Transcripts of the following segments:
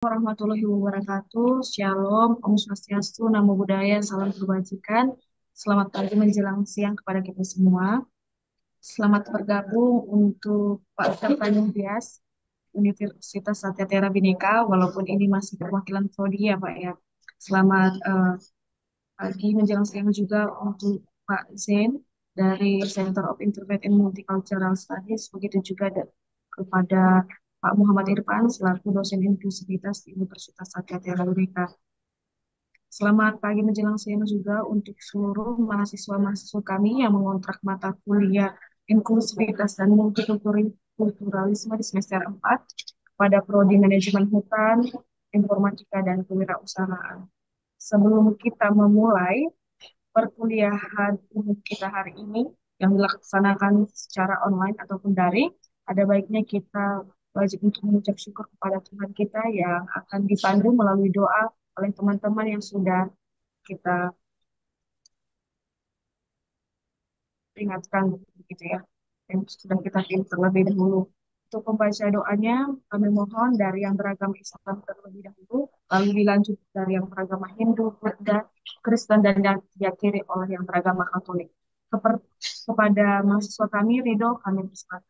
Warahmatullahi wabarakatuh. Shalom, Om Swastiastu, Namo Buddhaya, Salam Kebajikan. Selamat pagi menjelang siang kepada kita semua. Selamat bergabung untuk Pak Tertanyung Bias, Universitas Satya Tiara Bhinneka, walaupun ini masih perwakilan prodi ya Pak ya. Selamat pagi menjelang siang juga untuk Pak Zain dari Center of Interfaith and Multicultural Studies, begitu juga kepada Pak Muhammad Irfan selaku dosen inklusivitas di Universitas Satya Tiara Bhinneka. Selamat pagi menjelang siang juga untuk seluruh mahasiswa-mahasiswa kami yang mengontrak mata kuliah inklusivitas dan multikulturalisme di semester 4 pada Prodi Manajemen Hutan, Informatika, dan Kewirausahaan. Sebelum kita memulai perkuliahan umum kita hari ini yang dilaksanakan secara online ataupun daring, ada baiknya kita wajib untuk mengucap syukur kepada Tuhan kita yang akan dipandu melalui doa oleh teman-teman yang sudah kita ingatkan gitu ya, yang sudah kita pilih terlebih dahulu. Untuk pembaca doanya, kami mohon dari yang beragama Islam terlebih dahulu, lalu dilanjut dari yang beragama Hindu, Buddha, Kristen, dan yang diakhiri oleh yang beragama Katolik. Kepada mahasiswa kami, Ridho, kami berserah.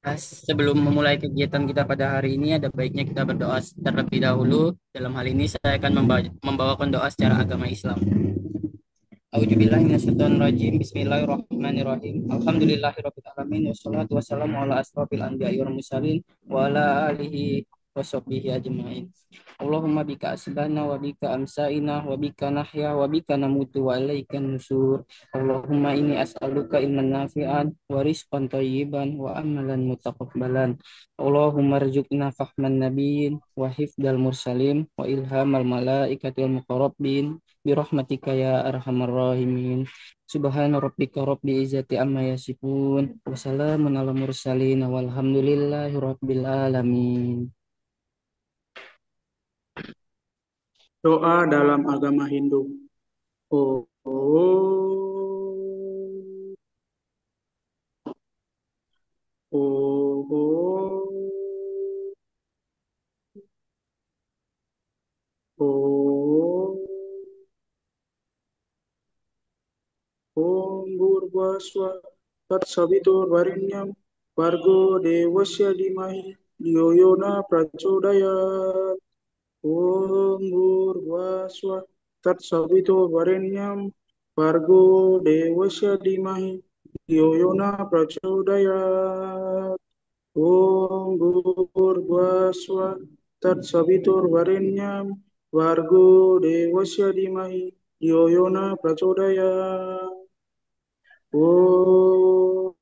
Sebelum memulai kegiatan kita pada hari ini, ada baiknya kita berdoa terlebih dahulu. Dalam hal ini, saya akan membawakan doa secara agama Islam. A'udzubillahiminasyaitonirrajim. Bismillahirrahmanirrahim. Alhamdulillahirrabbilalamin. Wassalatu wassalamu ala asrofil anbiya'i wal mursalin wa ala alihi wa sahbihi ajma'in. Allahumma bika asbana wa bika amsaina wa bika nahya wa bika namutu wa ilaikan nusur. Allahumma inni as'aluka ilman nafi'an wa rizqan thayyiban wa amalan mutaqabbalan. Allahumma rzuqna fahman nabiyyin wa hifdal mursalin wa ilhamal malaikatil muqarrabin birahmatika ya arhamar rahimin. Subhana rabbika rabbil izzati amma yasifun wa salamun ala mursalin walhamdulillahi rabbil alamin. Doa dalam agama Hindu. Oh, oh, oh, oh, Om Bhurvaswa Tat Savitur Varenyam Bargo Devasya Dimahi Dhiyo Yona Prachodayat. Om Bhurvaswa Tat Savitur Varenyam Bargo Devasya Dimahi Dhiyo Yona Prachodayat. Om Bhurvaswa Tat Savitur Varenyam Vargo Devasya Dimahi Dhiyo Yona Prachodayat. Om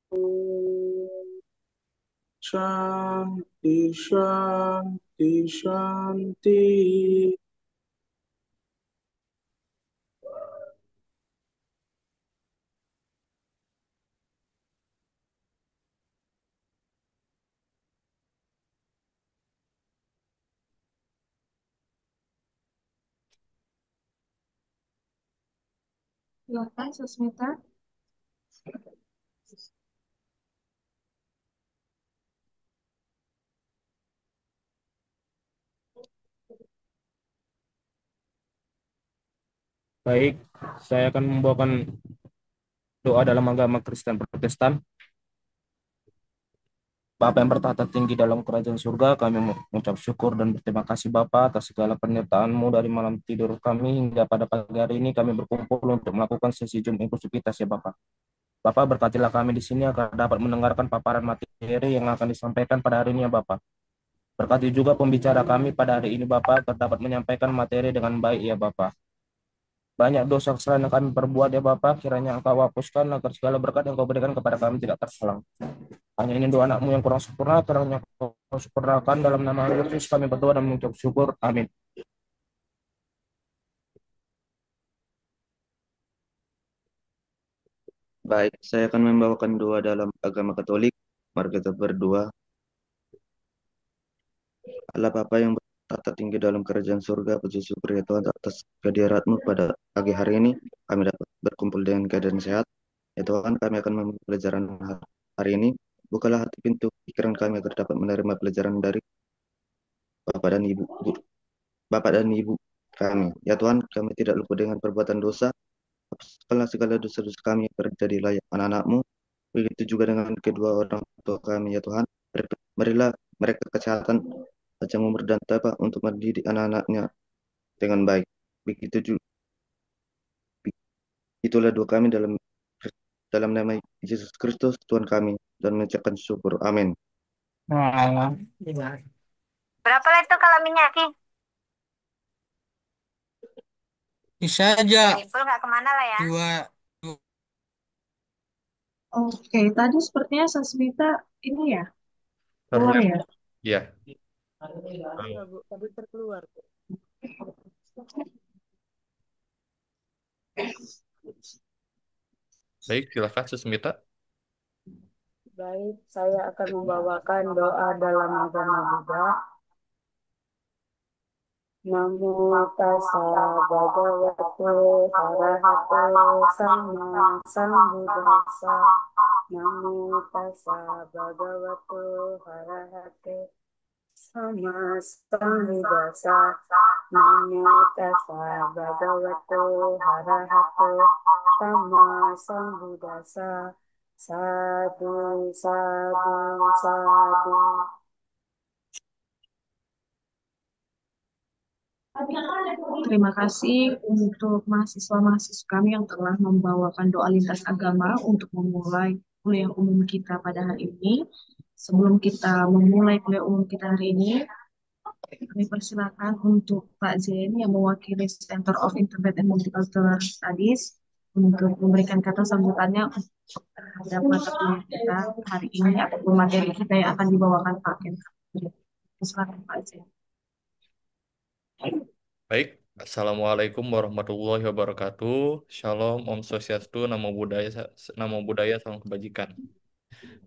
Shanti Shanti Shanti. Silakan, Susmita. Baik, saya akan membawakan doa dalam agama Kristen Protestan. Bapa yang bertahta tinggi dalam kerajaan surga, kami mengucap syukur dan berterima kasih Bapa atas segala penyertaan-Mu dari malam tidur kami hingga pada pagi hari ini kami berkumpul untuk melakukan sesi Zoom inklusivitas ya Bapak. Bapak berkatilah kami di sini agar dapat mendengarkan paparan materi yang akan disampaikan pada hari ini ya Bapak. Berkati juga pembicara kami pada hari ini Bapak agar dapat menyampaikan materi dengan baik ya Bapak. Banyak dosa kesalahan yang kami perbuat ya Bapak, kiranya Engkau hapuskan agar segala berkat yang Kau berikan kepada kami tidak tersalang. Hanya ini doa anakmu yang kurang sempurna, kiranya Kau sempurnakan dalam nama Yesus kami berdoa dan mengucap syukur. Amin. Baik, saya akan membawakan doa dalam agama Katolik. Mari kita berdoa. Allah Bapa yang bertata tinggi dalam kerajaan surga, puji syukur ya Tuhan atas kehadirat-Mu pada pagi hari ini. Kami dapat berkumpul dengan keadaan sehat. Ya Tuhan, kami akan memulai pelajaran hari ini. Bukalah hati pintu pikiran kami agar dapat menerima pelajaran dari Bapak dan Ibu, Bapak dan Ibu kami. Ya Tuhan, kami tidak lupa dengan perbuatan dosa, hapuskanlah segala dosa-dosa kami agar jadi layak anak-anak-Mu. Begitu juga dengan kedua orang tua kami, ya Tuhan. Berilah mereka kesehatan, panjang umur dan tabah untuk mendidik anak-anaknya dengan baik. Begitu juga, itulah doa kami dalam dalam nama Yesus Kristus Tuhan kami dan mengucapkan syukur. Amin. Wah, iya. Berapa lah itu kalau minyaknya? Bisa aja Simpel nggak kemana lah ya. dua. Oke, tadi sepertinya Sasmita ini ya, keluar Terlihat, ya. ya. Enggak, Bu. Tadi terkeluar. Baik, silakan Susmita. Baik, saya akan membawakan doa dalam agama Buddha. Namo tassa bhagavato arahato sama sambuddhassa. Namo tassa bhagavato arahato sama sambuddhassa. Namo tassa bhagavato arahato sama sambuddhassa. Sadu, sadu, sadu. Terima kasih untuk mahasiswa-mahasiswa kami yang telah membawakan doa lintas agama untuk memulai kuliah umum kita pada hari ini. Sebelum kita memulai kuliah umum kita hari ini, kami persilakan untuk Pak Zen yang mewakili Center of Interfaith and Multicultural Studies untuk memberikan kata sambutannya terhadap mata kuliah kita hari ini ataupun materi kita yang akan dibawakan Pak Ken. Silakan Pak Zen. Baik, Assalamualaikum warahmatullahi wabarakatuh. Shalom, Om Swastiastu, Namo Buddhaya, salam kebajikan.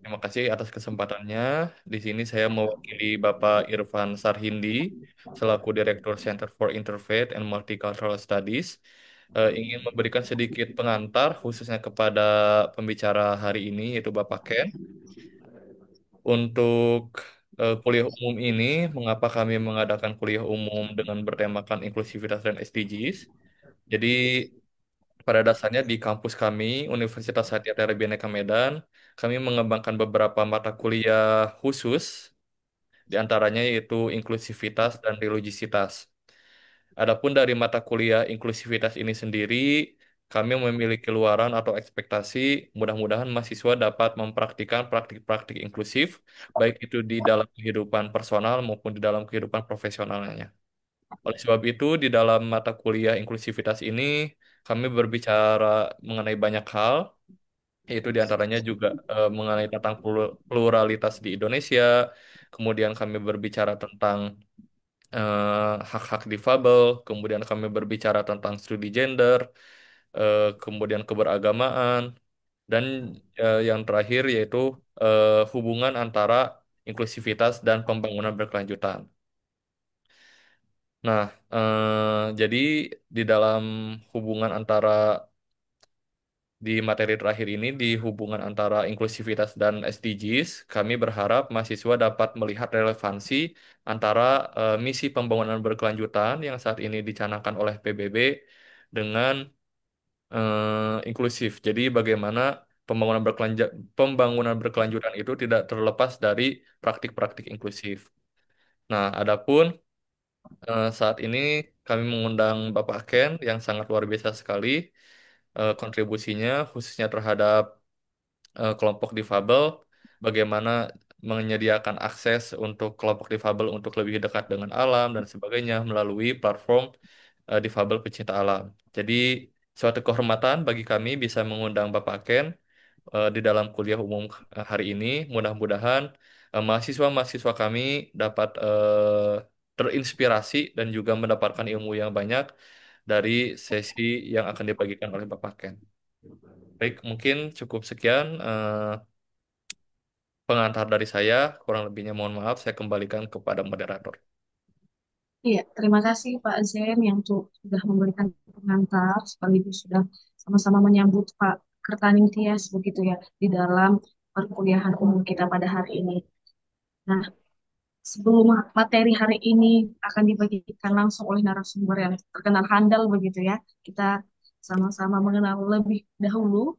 Terima kasih atas kesempatannya. Di sini saya mewakili Bapak Irfan Sarhindi selaku Direktur Center for Interfaith and Multicultural Studies. Ingin memberikan sedikit pengantar khususnya kepada pembicara hari ini yaitu Bapak Ken. Untuk kuliah umum ini, mengapa kami mengadakan kuliah umum dengan bertemakan inklusivitas dan SDGs? Jadi pada dasarnya di kampus kami, Universitas Satya Tera Bhinneka Medan, kami mengembangkan beberapa mata kuliah khusus, di antaranya yaitu inklusivitas dan religiositas. Adapun dari mata kuliah inklusivitas ini sendiri, kami memiliki luaran atau ekspektasi mudah-mudahan mahasiswa dapat mempraktikkan praktik-praktik inklusif, baik itu di dalam kehidupan personal maupun di dalam kehidupan profesionalnya. Oleh sebab itu, di dalam mata kuliah inklusivitas ini, kami berbicara mengenai banyak hal, yaitu diantaranya juga mengenai tentang pluralitas di Indonesia, kemudian kami berbicara tentang hak-hak difabel, kemudian kami berbicara tentang studi gender, kemudian keberagamaan, dan yang terakhir yaitu hubungan antara inklusivitas dan pembangunan berkelanjutan. Nah, jadi di dalam hubungan antara di materi terakhir ini, di hubungan antara inklusivitas dan SDGs, kami berharap mahasiswa dapat melihat relevansi antara misi pembangunan berkelanjutan yang saat ini dicanangkan oleh PBB dengan inklusif. Jadi bagaimana pembangunan berkelanjutan itu tidak terlepas dari praktik-praktik inklusif. Nah, adapun saat ini kami mengundang Bapak Ken yang sangat luar biasa sekali kontribusinya khususnya terhadap kelompok difabel, bagaimana menyediakan akses untuk kelompok difabel untuk lebih dekat dengan alam dan sebagainya melalui platform difabel pecinta alam. Jadi suatu kehormatan bagi kami bisa mengundang Bapak Ken di dalam kuliah umum hari ini. Mudah-mudahan mahasiswa-mahasiswa kami dapat terinspirasi dan juga mendapatkan ilmu yang banyak dari sesi yang akan dibagikan oleh Bapak Ken. Baik, mungkin cukup sekian pengantar dari saya. Kurang lebihnya mohon maaf, saya kembalikan kepada moderator. Iya, terima kasih Pak Zen yang sudah memberikan pengantar sekaligus sudah sama-sama menyambut Pak Kertaning Tias begitu ya di dalam perkuliahan umum kita pada hari ini. Nah, sebelum materi hari ini akan dibagikan langsung oleh narasumber yang terkenal handal begitu ya, kita sama-sama mengenal lebih dahulu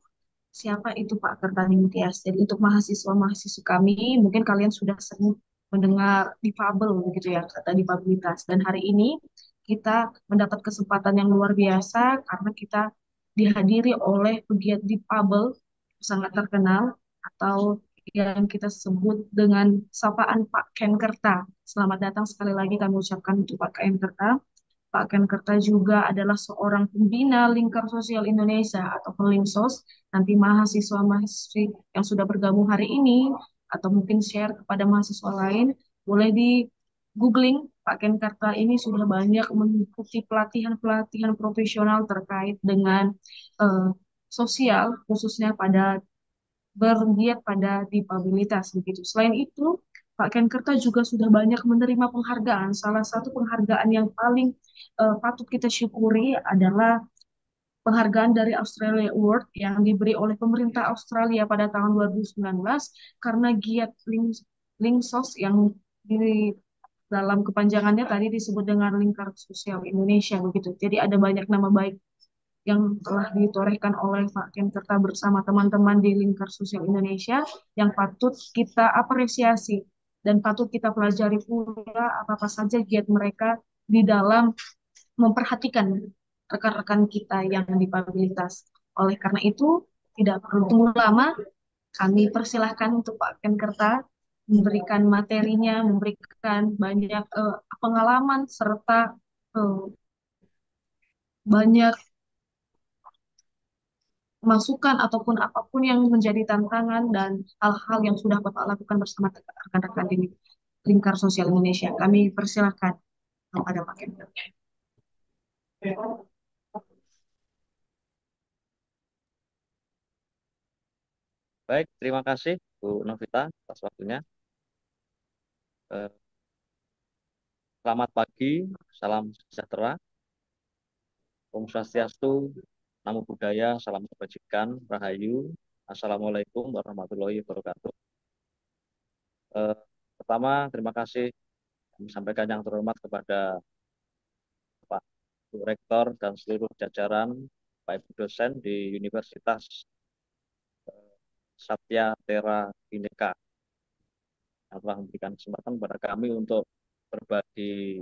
siapa itu Pak Kertaningtyas. Jadi untuk mahasiswa-mahasiswa kami, mungkin kalian sudah sering mendengar difabel begitu ya, kata difabilitas. Dan hari ini kita mendapat kesempatan yang luar biasa karena kita dihadiri oleh pegiat difabel sangat terkenal atau yang kita sebut dengan sapaan Pak Ken Kerta. Selamat datang sekali lagi kami ucapkan untuk Pak Ken Kerta. Pak Ken Kerta juga adalah seorang pembina Lingkar Sosial Indonesia atau Pelinsos. Nanti mahasiswa-mahasiswi yang sudah bergabung hari ini atau mungkin share kepada mahasiswa lain, boleh di googling. Pak Ken Kerta ini sudah banyak mengikuti pelatihan-pelatihan profesional terkait dengan eh, sosial, khususnya bergiat pada difabilitas begitu. Selain itu, Pak Ken Kerta juga sudah banyak menerima penghargaan. Salah satu penghargaan yang paling patut kita syukuri adalah penghargaan dari Australia Award yang diberi oleh pemerintah Australia pada tahun 2019 karena giat Linksos yang di dalam kepanjangannya tadi disebut dengan Lingkar Sosial Indonesia begitu. Jadi ada banyak nama baik yang telah ditorehkan oleh Pak Ken Kerta bersama teman-teman di Lingkar Sosial Indonesia yang patut kita apresiasi dan patut kita pelajari pula apa-apa saja giat mereka di dalam memperhatikan rekan-rekan kita yang difabilitas. Oleh karena itu, tidak perlu tunggu lama, kami persilahkan untuk Pak Ken Kerta memberikan materinya, memberikan banyak pengalaman serta eh, banyak masukan ataupun apapun yang menjadi tantangan dan hal-hal yang sudah Bapak lakukan bersama rekan-rekan di Lingkar Sosial Indonesia. Kami persilahkan kepada Pak Kemper. Baik, terima kasih Bu Novita atas waktunya. Eh, Selamat pagi, salam sejahtera, Om Swastiastu, Namo Buddhaya, salam kebajikan, Rahayu, Assalamualaikum warahmatullahi wabarakatuh. Eh, Pertama, terima kasih kami sampaikan yang terhormat kepada Pak Bu Rektor dan seluruh jajaran, Pak Ibu dosen di Universitas Satya Tera Bhinneka yang telah memberikan kesempatan kepada kami untuk berbagi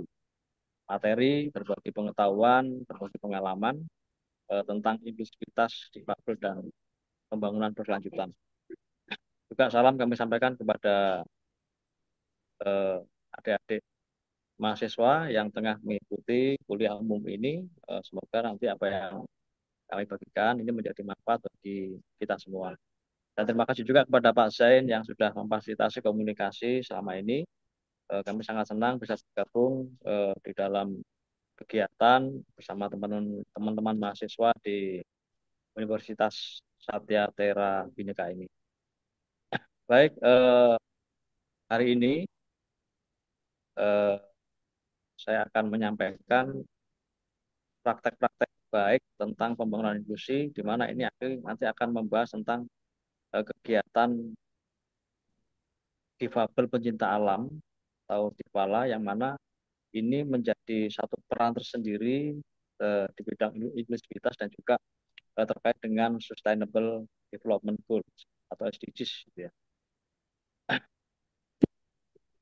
materi, berbagi pengetahuan, berbagi pengalaman tentang inklusivitas difabel dan pembangunan berkelanjutan. Juga salam kami sampaikan kepada eh, adik-adik mahasiswa yang tengah mengikuti kuliah umum ini. Semoga nanti apa yang kami bagikan ini menjadi manfaat bagi kita semua. Dan terima kasih juga kepada Pak Zain yang sudah memfasilitasi komunikasi selama ini. Kami sangat senang bisa bergabung di dalam kegiatan bersama teman-teman mahasiswa di Universitas Satya Tera Bhinneka ini. Baik, hari ini eh, saya akan menyampaikan praktek-praktek baik tentang pembangunan inklusi, di mana ini nanti akan membahas tentang kegiatan difabel pencinta alam atau Difala, yang mana ini menjadi satu peran tersendiri di bidang inklusivitas dan juga terkait dengan Sustainable Development Goals atau SDGs, gitu ya.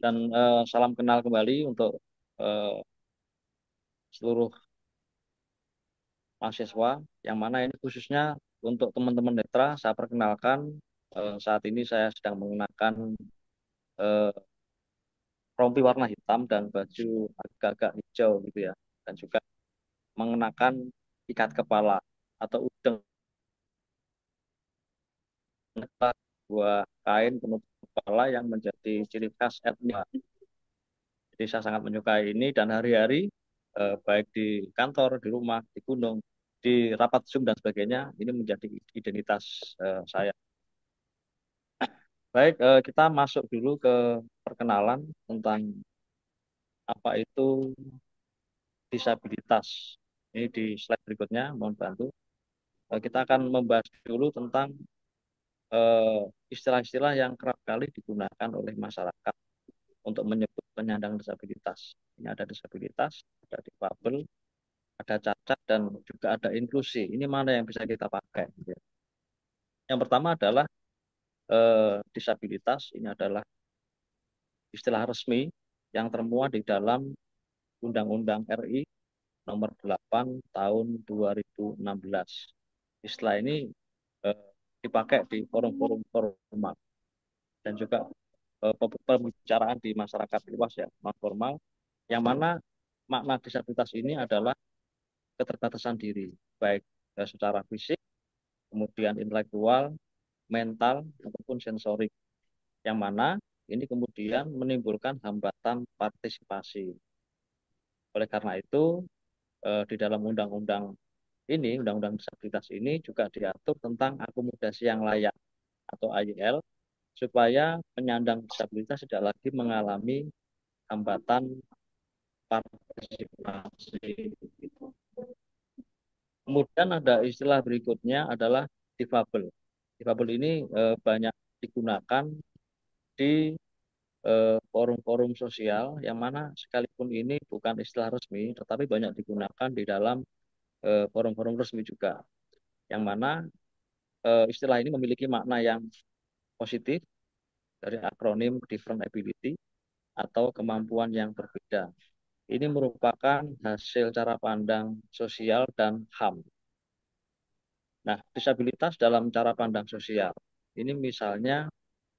Dan salam kenal kembali untuk eh, seluruh mahasiswa, yang mana ini khususnya untuk teman-teman netra. Saya perkenalkan, saat ini saya sedang mengenakan eh, rompi warna hitam dan baju agak-agak hijau gitu ya, dan juga mengenakan ikat kepala atau udeng, buah kain penutup kepala yang menjadi ciri khas etnik. Jadi saya sangat menyukai ini, dan hari-hari baik di kantor, di rumah, di gunung, di rapat Zoom dan sebagainya, ini menjadi identitas saya. Baik, kita masuk dulu ke perkenalan tentang apa itu disabilitas. Ini di slide berikutnya, mohon bantu. Kita akan membahas dulu tentang istilah-istilah yang kerap kali digunakan oleh masyarakat untuk menyebut penyandang disabilitas. Ini ada disabilitas, ada difabel, ada cacat, dan juga ada inklusi. Ini mana yang bisa kita pakai? Yang pertama adalah disabilitas. Ini adalah istilah resmi yang termuat di dalam Undang-Undang RI nomor 8 tahun 2016. Istilah ini dipakai di forum-forum formal dan juga pembicaraan di masyarakat luas ya, non formal, yang mana makna disabilitas ini adalah keterbatasan diri, baik secara fisik, kemudian intelektual, mental, ataupun sensorik, yang mana ini kemudian menimbulkan hambatan partisipasi. Oleh karena itu, di dalam undang-undang ini, undang-undang disabilitas ini juga diatur tentang akomodasi yang layak atau AYL, supaya penyandang disabilitas tidak lagi mengalami hambatan partisipasi. Kemudian ada istilah berikutnya adalah difabel. Difabel ini banyak digunakan di forum-forum sosial, yang mana sekalipun ini bukan istilah resmi, tetapi banyak digunakan di dalam forum-forum resmi juga, yang mana istilah ini memiliki makna yang positif dari akronim different ability atau kemampuan yang berbeda. Ini merupakan hasil cara pandang sosial dan HAM. Nah, disabilitas dalam cara pandang sosial. Ini misalnya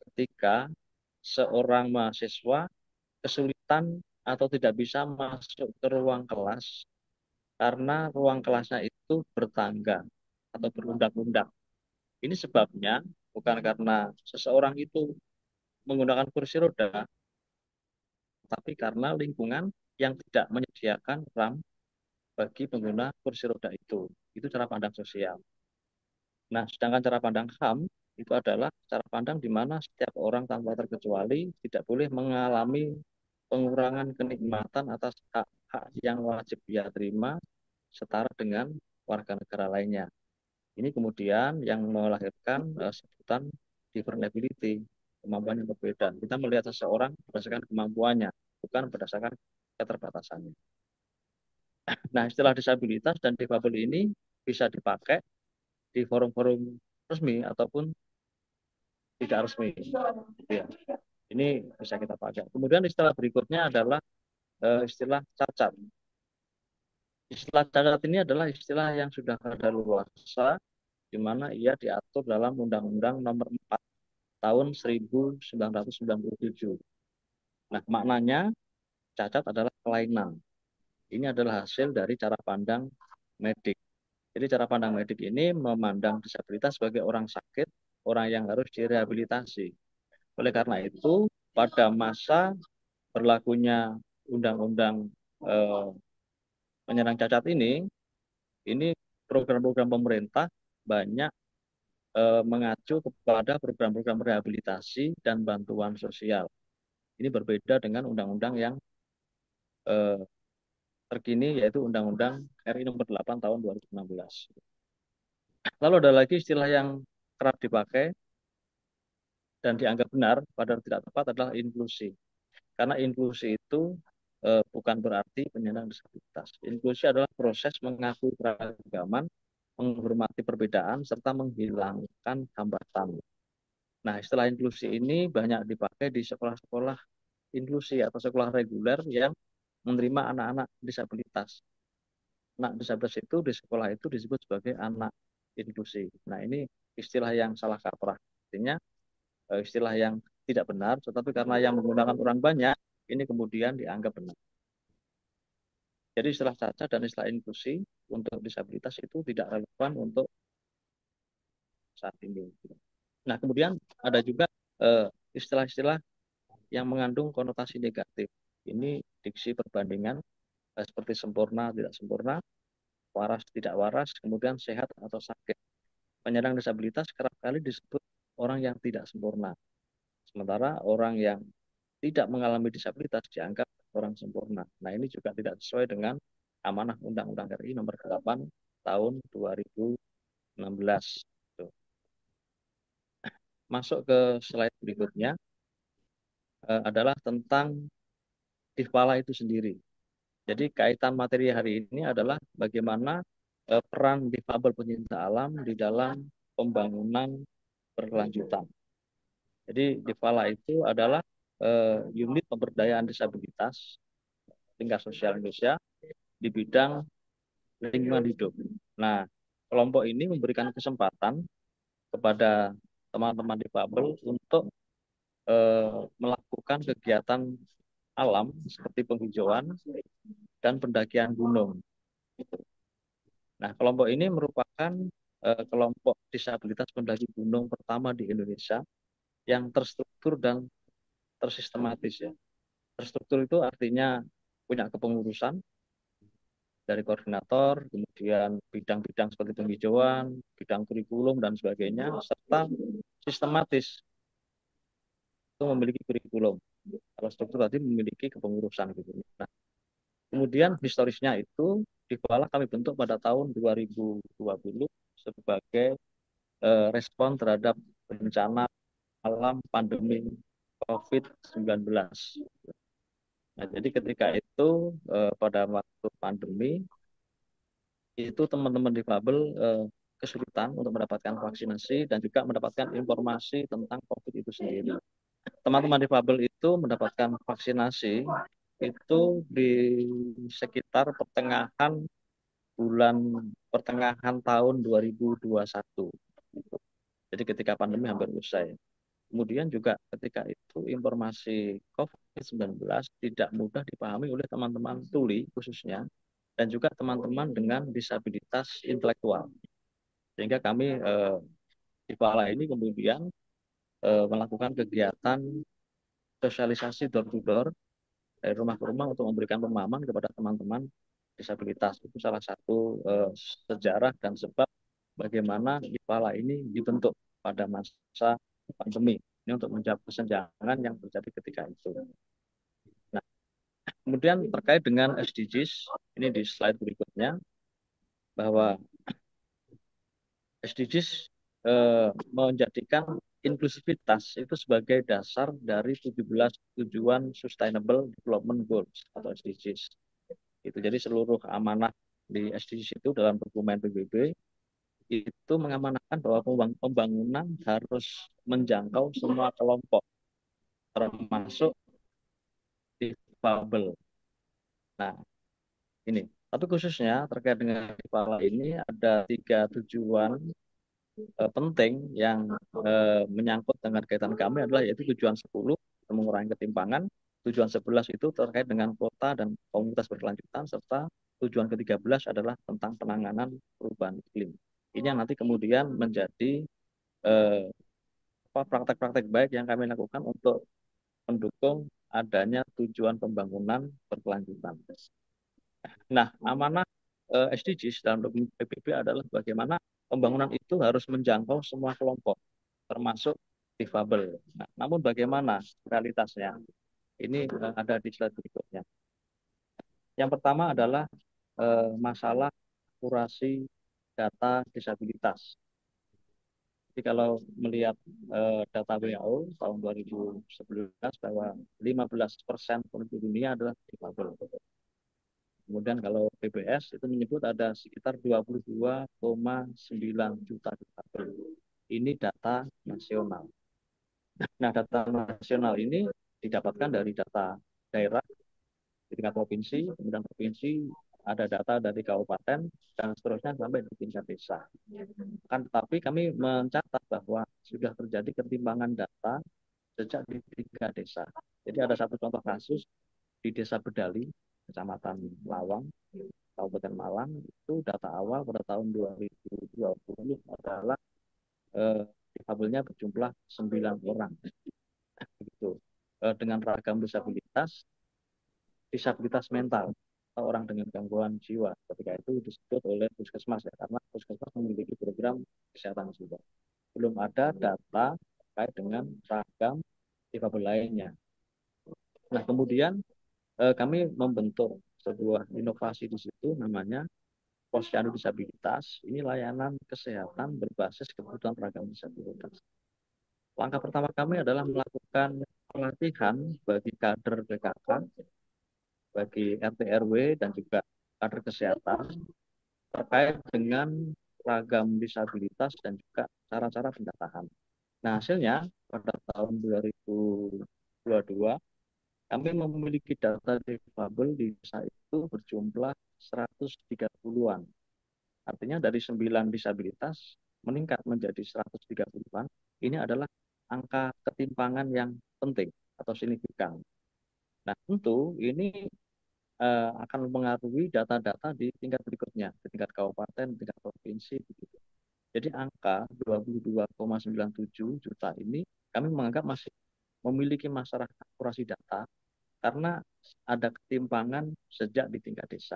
ketika seorang mahasiswa kesulitan atau tidak bisa masuk ke ruang kelas karena ruang kelasnya itu bertangga atau berundak-undak. Ini sebabnya bukan karena seseorang itu menggunakan kursi roda, tapi karena lingkungan yang tidak menyediakan ramp bagi pengguna kursi roda itu. Itu cara pandang sosial. Nah, sedangkan cara pandang HAM itu adalah cara pandang di mana setiap orang tanpa terkecuali tidak boleh mengalami pengurangan kenikmatan atas hak-hak yang wajib ia terima setara dengan warga negara lainnya. Ini kemudian yang melahirkan sebutan different ability, kemampuan yang berbeda. Kita melihat seseorang berdasarkan kemampuannya, bukan berdasarkan keterbatasannya. Nah, istilah disabilitas dan difabel ini bisa dipakai di forum-forum resmi ataupun tidak resmi. Ya. Ini bisa kita pakai. Kemudian istilah berikutnya adalah istilah cacat. Istilah cacat ini adalah istilah yang sudah kadaluarsa, di mana ia diatur dalam Undang-Undang Nomor 4 tahun 1997. Nah, maknanya cacat adalah kelainan. Ini adalah hasil dari cara pandang medik. Jadi cara pandang medik ini memandang disabilitas sebagai orang sakit, orang yang harus direhabilitasi. Oleh karena itu, pada masa berlakunya Undang-Undang penyandang cacat ini program-program pemerintah banyak mengacu kepada program-program rehabilitasi dan bantuan sosial. Ini berbeda dengan undang-undang yang terkini, yaitu Undang-Undang RI nomor 8 tahun 2016. Lalu ada lagi istilah yang kerap dipakai dan dianggap benar padahal tidak tepat adalah inklusi. Karena inklusi itu bukan berarti penyandang disabilitas. Inklusi adalah proses mengakui keragaman, menghormati perbedaan, serta menghilangkan hambatan. Nah, istilah inklusi ini banyak dipakai di sekolah-sekolah inklusi atau sekolah reguler yang menerima anak-anak disabilitas. Anak disabilitas itu di sekolah itu disebut sebagai anak inklusi. Nah, ini istilah yang salah kaprah. Artinya istilah yang tidak benar, tetapi karena yang menggunakan orang banyak, ini kemudian dianggap benar. Jadi istilah cacat dan istilah inklusi untuk disabilitas itu tidak relevan untuk saat ini. Nah, kemudian ada juga istilah-istilah yang mengandung konotasi negatif. Ini diksi perbandingan seperti sempurna, tidak sempurna, waras, tidak waras, kemudian sehat atau sakit. Penyandang disabilitas kerap kali disebut orang yang tidak sempurna. Sementara orang yang tidak mengalami disabilitas dianggap orang sempurna. Nah, ini juga tidak sesuai dengan amanah Undang-Undang RI nomor 8 tahun 2016. Masuk ke slide berikutnya. adalah tentang Difala itu sendiri. Jadi kaitan materi hari ini adalah bagaimana peran difabel pencinta alam di dalam pembangunan berkelanjutan. Jadi Difala itu adalah unit pemberdayaan disabilitas tingkat sosial Indonesia di bidang lingkungan hidup. Nah, kelompok ini memberikan kesempatan kepada teman-teman difabel untuk melakukan kegiatan alam seperti penghijauan dan pendakian gunung. Nah, kelompok ini merupakan kelompok disabilitas pendaki gunung pertama di Indonesia yang terstruktur dan tersistematis ya. Terstruktur itu artinya punya kepengurusan dari koordinator, kemudian bidang-bidang seperti penghijauan, bidang kurikulum dan sebagainya, serta sistematis itu memiliki kurikulum. Kalau struktur tadi memiliki kepengurusan gitu. Nah, kemudian historisnya itu Difala kami bentuk pada tahun 2020 sebagai respon terhadap bencana alam pandemi COVID-19. Nah, jadi ketika itu pada waktu pandemi itu teman-teman difabel kesulitan untuk mendapatkan vaksinasi dan juga mendapatkan informasi tentang COVID itu sendiri. Teman-teman difabel itu mendapatkan vaksinasi itu di sekitar pertengahan tahun 2021. Jadi ketika pandemi hampir usai. Kemudian juga ketika itu informasi COVID-19 tidak mudah dipahami oleh teman-teman tuli khususnya dan juga teman-teman dengan disabilitas intelektual. Sehingga kami di Pala ini kemudian melakukan kegiatan sosialisasi door to door dari rumah ke rumah untuk memberikan pemahaman kepada teman-teman disabilitas. Itu salah satu sejarah dan sebab bagaimana Difala ini dibentuk pada masa pandemi. Ini untuk menjawab kesenjangan yang terjadi ketika itu. Nah, kemudian terkait dengan SDGs, ini di slide berikutnya, bahwa SDGs menjadikan inklusivitas itu sebagai dasar dari 17 tujuan Sustainable Development Goals atau SDGs. Itu jadi seluruh amanah di SDGs itu dalam dokumen PBB itu mengamanahkan bahwa pembangunan harus menjangkau semua kelompok termasuk difabel. Nah, ini. Tapi khususnya terkait dengan Difala ini ada 3 tujuan penting yang menyangkut dengan kaitan kami adalah yaitu tujuan 10 mengurangi ketimpangan, tujuan 11 itu terkait dengan kota dan komunitas berkelanjutan, serta tujuan ke-13 adalah tentang penanganan perubahan iklim. Ini yang nanti kemudian menjadi praktek-praktek baik yang kami lakukan untuk mendukung adanya tujuan pembangunan berkelanjutan. Nah, amanah SDGs dalam dokumen PBB adalah bagaimana pembangunan itu harus menjangkau semua kelompok, termasuk difabel. Nah, namun bagaimana realitasnya? Ini ada di slide berikutnya. Yang pertama adalah masalah akurasi data disabilitas. Jadi kalau melihat data WHO tahun 2011 bahwa 15% penduduk dunia adalah difabel. Kemudian kalau PBS itu menyebut ada sekitar 22,9 juta difabel. Ini data nasional. Nah, data nasional ini didapatkan dari data daerah di tingkat provinsi, kemudian provinsi ada data dari kabupaten dan seterusnya sampai di tingkat desa. Kan tetapi kami mencatat bahwa sudah terjadi ketimpangan data sejak di 3 desa. Jadi ada satu contoh kasus di Desa Bedali, Kecamatan Lawang, Kabupaten Malang, itu data awal pada tahun 2020 adalah difabelnya berjumlah 9 orang. Begitu. Dengan ragam disabilitas mental, atau orang dengan gangguan jiwa. Ketika itu disebut oleh Puskesmas ya, karena Puskesmas memiliki program kesehatan jiwa. Belum ada data terkait dengan ragam difabel lainnya. Nah, kemudian kami membentuk sebuah inovasi di situ namanya Posyandu Disabilitas. Ini layanan kesehatan berbasis kebutuhan ragam disabilitas. Langkah pertama kami adalah melakukan pelatihan bagi kader PKK, bagi RT RW dan juga kader kesehatan terkait dengan ragam disabilitas dan juga cara-cara pendataan. Nah, hasilnya pada tahun 2022 kami memiliki data difabel di desa itu berjumlah 130-an. Artinya dari 9 disabilitas meningkat menjadi 130-an. Ini adalah angka ketimpangan yang penting atau signifikan. Nah, tentu ini akan mempengaruhi data-data di tingkat berikutnya, di tingkat kabupaten, di tingkat provinsi, begitu. Jadi angka 22,97 juta ini kami menganggap masih memiliki masalah akurasi data karena ada ketimpangan sejak di tingkat desa.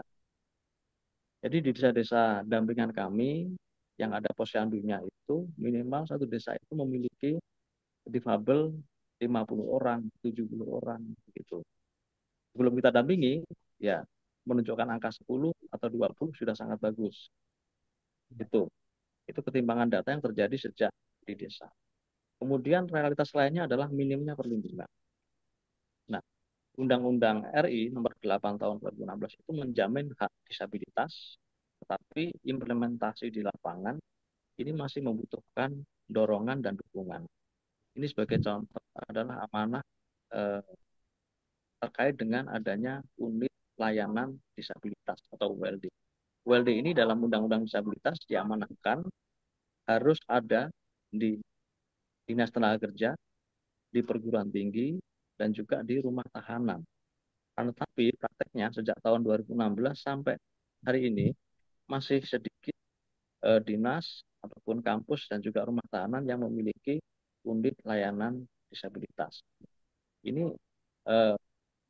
Jadi di desa-desa dampingan kami yang ada posyandunya itu minimal satu desa itu memiliki difabel 50 orang, 70 orang gitu. Sebelum kita dampingi, ya menunjukkan angka 10 atau 20 sudah sangat bagus. Itu ketimpangan data yang terjadi sejak di desa. Kemudian realitas lainnya adalah minimnya perlindungan. Nah, Undang-Undang RI nomor 8 tahun 2016 itu menjamin hak disabilitas, tetapi implementasi di lapangan ini masih membutuhkan dorongan dan dukungan. Ini sebagai contoh adalah amanah terkait dengan adanya unit layanan disabilitas atau ULD. ULD ini dalam Undang-Undang Disabilitas diamanahkan harus ada di Dinas Tenaga Kerja, di perguruan tinggi, dan juga di rumah tahanan. Tetapi prakteknya sejak tahun 2016 sampai hari ini masih sedikit dinas ataupun kampus dan juga rumah tahanan yang memiliki unit layanan disabilitas. Ini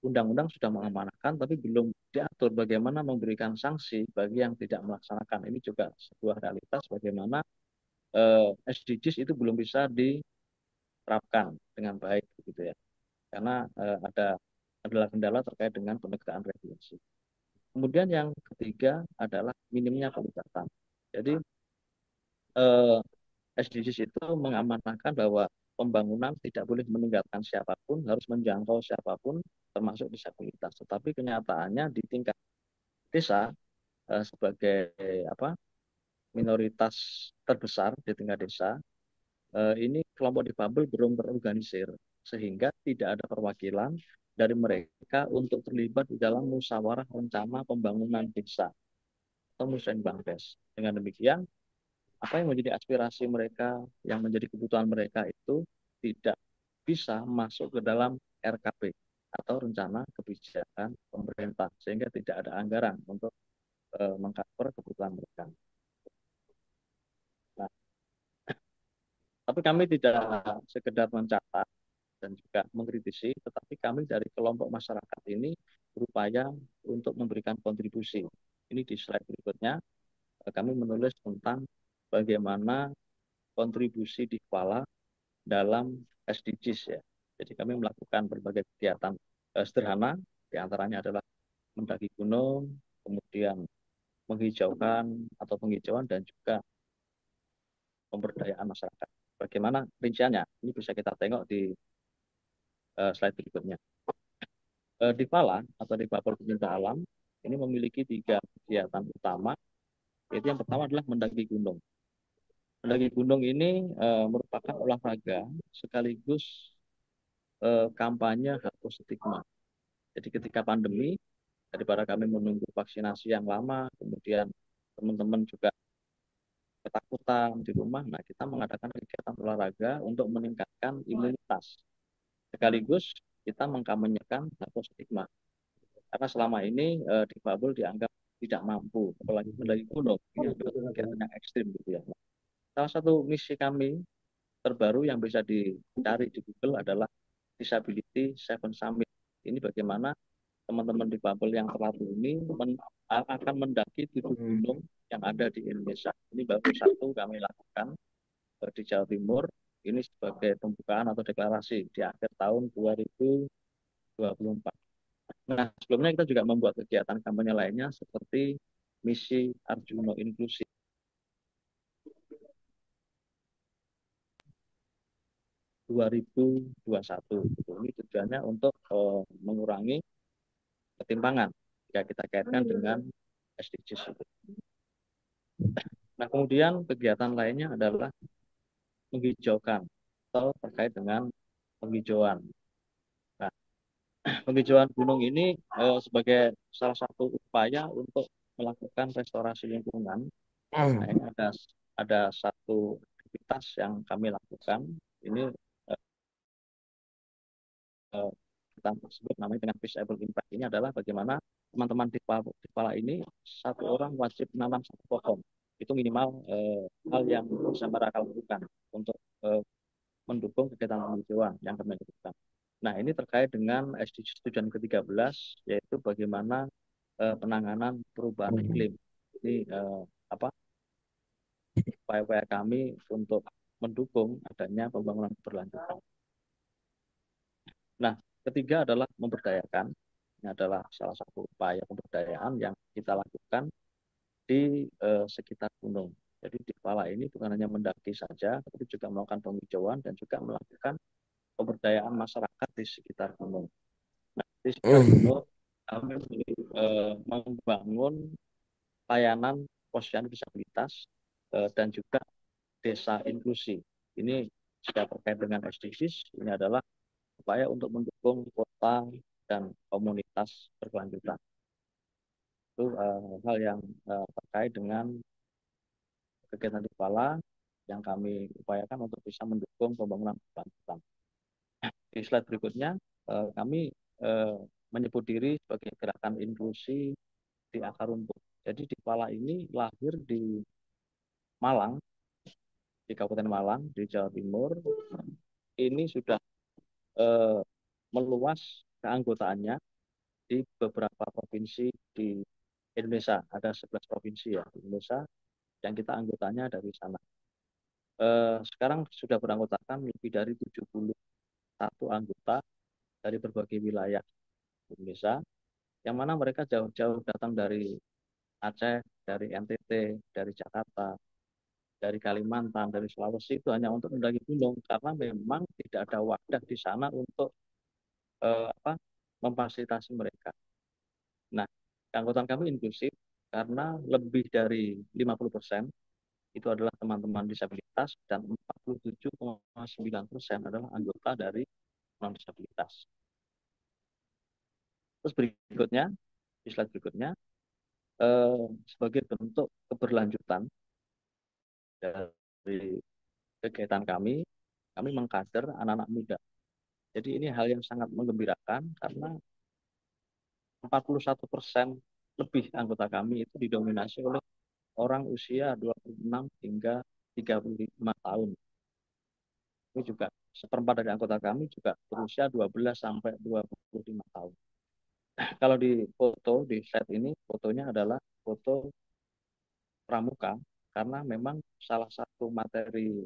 undang-undang sudah mengamanahkan, tapi belum diatur bagaimana memberikan sanksi bagi yang tidak melaksanakan. Ini juga sebuah realitas bagaimana SDGs itu belum bisa diterapkan dengan baik, gitu ya. Karena adalah kendala terkait dengan penegakan regulasi. Kemudian yang ketiga adalah minimnya pelibatan. Jadi SDGs itu mengamanahkan bahwa pembangunan tidak boleh meninggalkan siapapun, harus menjangkau siapapun, termasuk disabilitas. Tetapi kenyataannya di tingkat desa sebagai minoritas terbesar di tingkat desa, ini kelompok difabel belum terorganisir sehingga tidak ada perwakilan dari mereka untuk terlibat di dalam musyawarah rencana pembangunan desa atau Musrenbangdes. Dengan demikian, apa yang menjadi aspirasi mereka, yang menjadi kebutuhan mereka itu tidak bisa masuk ke dalam RKP atau rencana kebijakan pemerintah sehingga tidak ada anggaran untuk mengcover kebutuhan mereka. Nah, tapi kami tidak sekedar mencatat dan juga mengkritisi, tetapi kami dari kelompok masyarakat ini berupaya untuk memberikan kontribusi. Ini di slide berikutnya, kami menulis tentang bagaimana kontribusi di Kuala dalam SDGs ya. Jadi kami melakukan berbagai kegiatan sederhana, diantaranya adalah mendaki gunung, kemudian menghijaukan atau penghijauan dan juga pemberdayaan masyarakat. Bagaimana rinciannya? Ini bisa kita tengok di slide berikutnya. Di Pala atau di Bapel Pecinta Alam ini memiliki 3 kegiatan utama, yaitu yang pertama adalah mendaki gunung. Mendaki gunung ini merupakan olahraga sekaligus kampanye hapus stigma. Jadi ketika pandemi, daripada kami menunggu vaksinasi yang lama, kemudian teman-teman juga ketakutan di rumah, nah kita mengadakan kegiatan olahraga untuk meningkatkan imunitas. Sekaligus kita mengkampanyekan hapus stigma. Karena selama ini difabel dianggap tidak mampu, apalagi mendaki gunung. Ini adalah kegiatan yang ekstrim gitu ya. Salah satu misi kami terbaru yang bisa dicari di Google adalah Disability Seven Summit. Ini bagaimana teman-teman difabel yang terlatih ini akan mendaki 7 gunung yang ada di Indonesia. Ini baru satu kami lakukan di Jawa Timur. Ini sebagai pembukaan atau deklarasi di akhir tahun 2024. Nah, sebelumnya kita juga membuat kegiatan kampanye lainnya seperti misi Arjuno Inklusi. 2021. Gitu. Ini tujuannya untuk mengurangi ketimpangan jika kita kaitkan dengan SDGs itu. Nah, kemudian kegiatan lainnya adalah menghijaukan atau terkait dengan penghijauan. Nah, penghijauan gunung ini sebagai salah satu upaya untuk melakukan restorasi lingkungan. Nah, ini ada satu aktivitas yang kami lakukan. Ini kita sebut namanya dengan visible impact. Ini adalah bagaimana teman-teman di Pala ini satu orang wajib menanam satu pohon. Itu minimal hal yang bisa mereka lakukan untuk mendukung kegiatan penghijauan yang kami lakukan. Nah, ini terkait dengan SDGs tujuan ke-13, yaitu bagaimana penanganan perubahan iklim. Ini upaya-upaya kami untuk mendukung adanya pembangunan berlanjutan. Nah, ketiga adalah memberdayakan. Ini adalah salah satu upaya pemberdayaan yang kita lakukan di sekitar gunung. Jadi di Pala ini bukan hanya mendaki saja, tapi juga melakukan penghijauan dan juga melakukan pemberdayaan masyarakat di sekitar gunung. Nah, di sekitar gunung kami membangun layanan posyandu disabilitas dan juga desa inklusi. Ini jika terkait dengan SDGs, ini adalah upaya untuk mendukung kota dan komunitas berkelanjutan. Itu hal yang terkait dengan kegiatan di Pala yang kami upayakan untuk bisa mendukung pembangunan berkelanjutan. Di slide berikutnya, kami menyebut diri sebagai gerakan inklusi di akar rumput. Jadi di Pala ini lahir di Malang, di Kabupaten Malang, di Jawa Timur. Ini sudah meluas keanggotaannya di beberapa provinsi di Indonesia. Ada 11 provinsi ya di Indonesia yang kita anggotanya dari sana. Sekarang sudah beranggotakan lebih dari 71 anggota dari berbagai wilayah Indonesia, yang mana mereka jauh-jauh datang dari Aceh, dari NTT, dari Jakarta, dari Kalimantan, dari Sulawesi, itu hanya untuk mendaki gunung karena memang tidak ada wadah di sana untuk memfasilitasi mereka. Nah, keanggotaan kami inklusif karena lebih dari 50% itu adalah teman-teman disabilitas dan 47,9% adalah anggota dari non-disabilitas. Terus berikutnya, di slide berikutnya, sebagai bentuk keberlanjutan dari kegiatan kami mengkader anak-anak muda. Jadi ini hal yang sangat menggembirakan karena 41% lebih anggota kami itu didominasi oleh orang usia 26 hingga 35 tahun. Ini juga seperempat dari anggota kami juga berusia 12 sampai 25 tahun. Kalau di foto, di slide ini, fotonya adalah foto pramuka, karena memang salah satu materi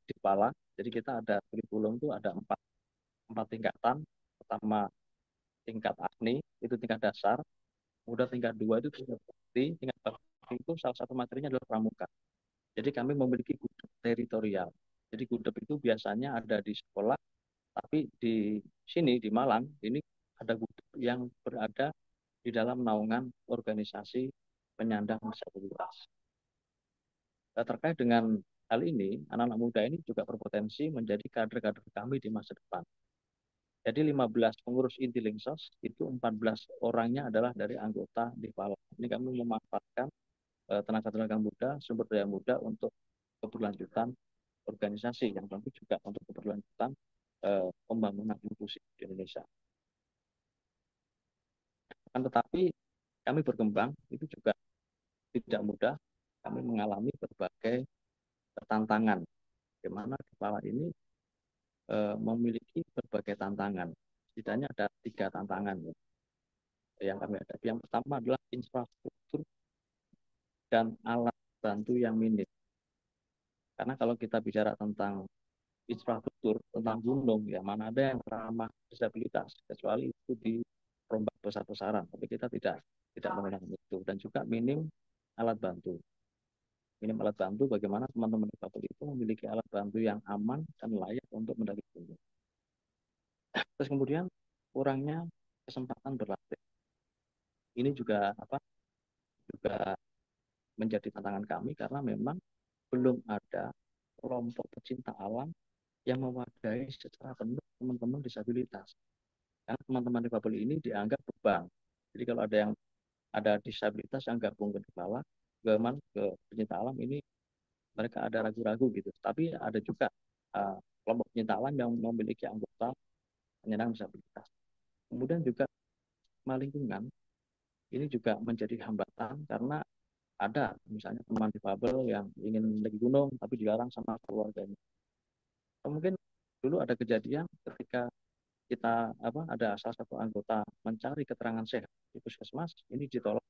di Pala, jadi kita ada kurikulum itu ada empat tingkatan. Pertama tingkat AGNI, itu tingkat dasar, kemudian tingkat 2 itu tingkat bakti, tingkat bakti itu salah satu materinya adalah pramuka. Jadi kami memiliki gudeg teritorial. Jadi gudeg itu biasanya ada di sekolah, tapi di sini di Malang ini ada gudeg yang berada di dalam naungan organisasi penyandang disabilitas. Terkait dengan hal ini, anak-anak muda ini juga berpotensi menjadi kader-kader kami di masa depan. Jadi 15 pengurus inti Linksos, itu 14 orangnya adalah dari anggota di Pala. Ini kami memanfaatkan tenaga-tenaga muda, sumber daya muda untuk keberlanjutan organisasi yang tentu juga untuk keberlanjutan pembangunan inklusi di Indonesia. Kan tetapi kami berkembang itu juga tidak mudah. Kami mengalami berbagai tantangan, di mana kepala ini memiliki berbagai tantangan. Setidaknya ada 3 tantangan yang kami hadapi. Yang pertama adalah infrastruktur dan alat bantu yang minim. Karena kalau kita bicara tentang infrastruktur, tentang gunung, ya mana ada yang ramah disabilitas, kecuali itu di rombak besar-besaran. Tapi kita tidak menggunakan itu. Dan juga minim alat bantu. minim alat bantu, bagaimana teman-teman difabel itu memiliki alat bantu yang aman dan layak untuk mendaki gunung. Terus kemudian kurangnya kesempatan berlatih. Ini juga juga menjadi tantangan kami karena memang belum ada kelompok pecinta alam yang mewadahi secara penuh teman-teman disabilitas. Karena teman-teman difabel ini dianggap beban. Jadi kalau ada disabilitas yang gabung ke Difala, ke pecinta alam ini mereka ada ragu-ragu gitu. Tapi ada juga kelompok pecinta alam yang memiliki anggota penyandang disabilitas. Kemudian juga lingkungan ini juga menjadi hambatan karena ada misalnya teman difabel yang ingin mendaki gunung tapi dilarang sama keluarganya. Mungkin dulu ada kejadian ketika kita ada salah satu anggota mencari keterangan sehat di puskesmas, ini ditolak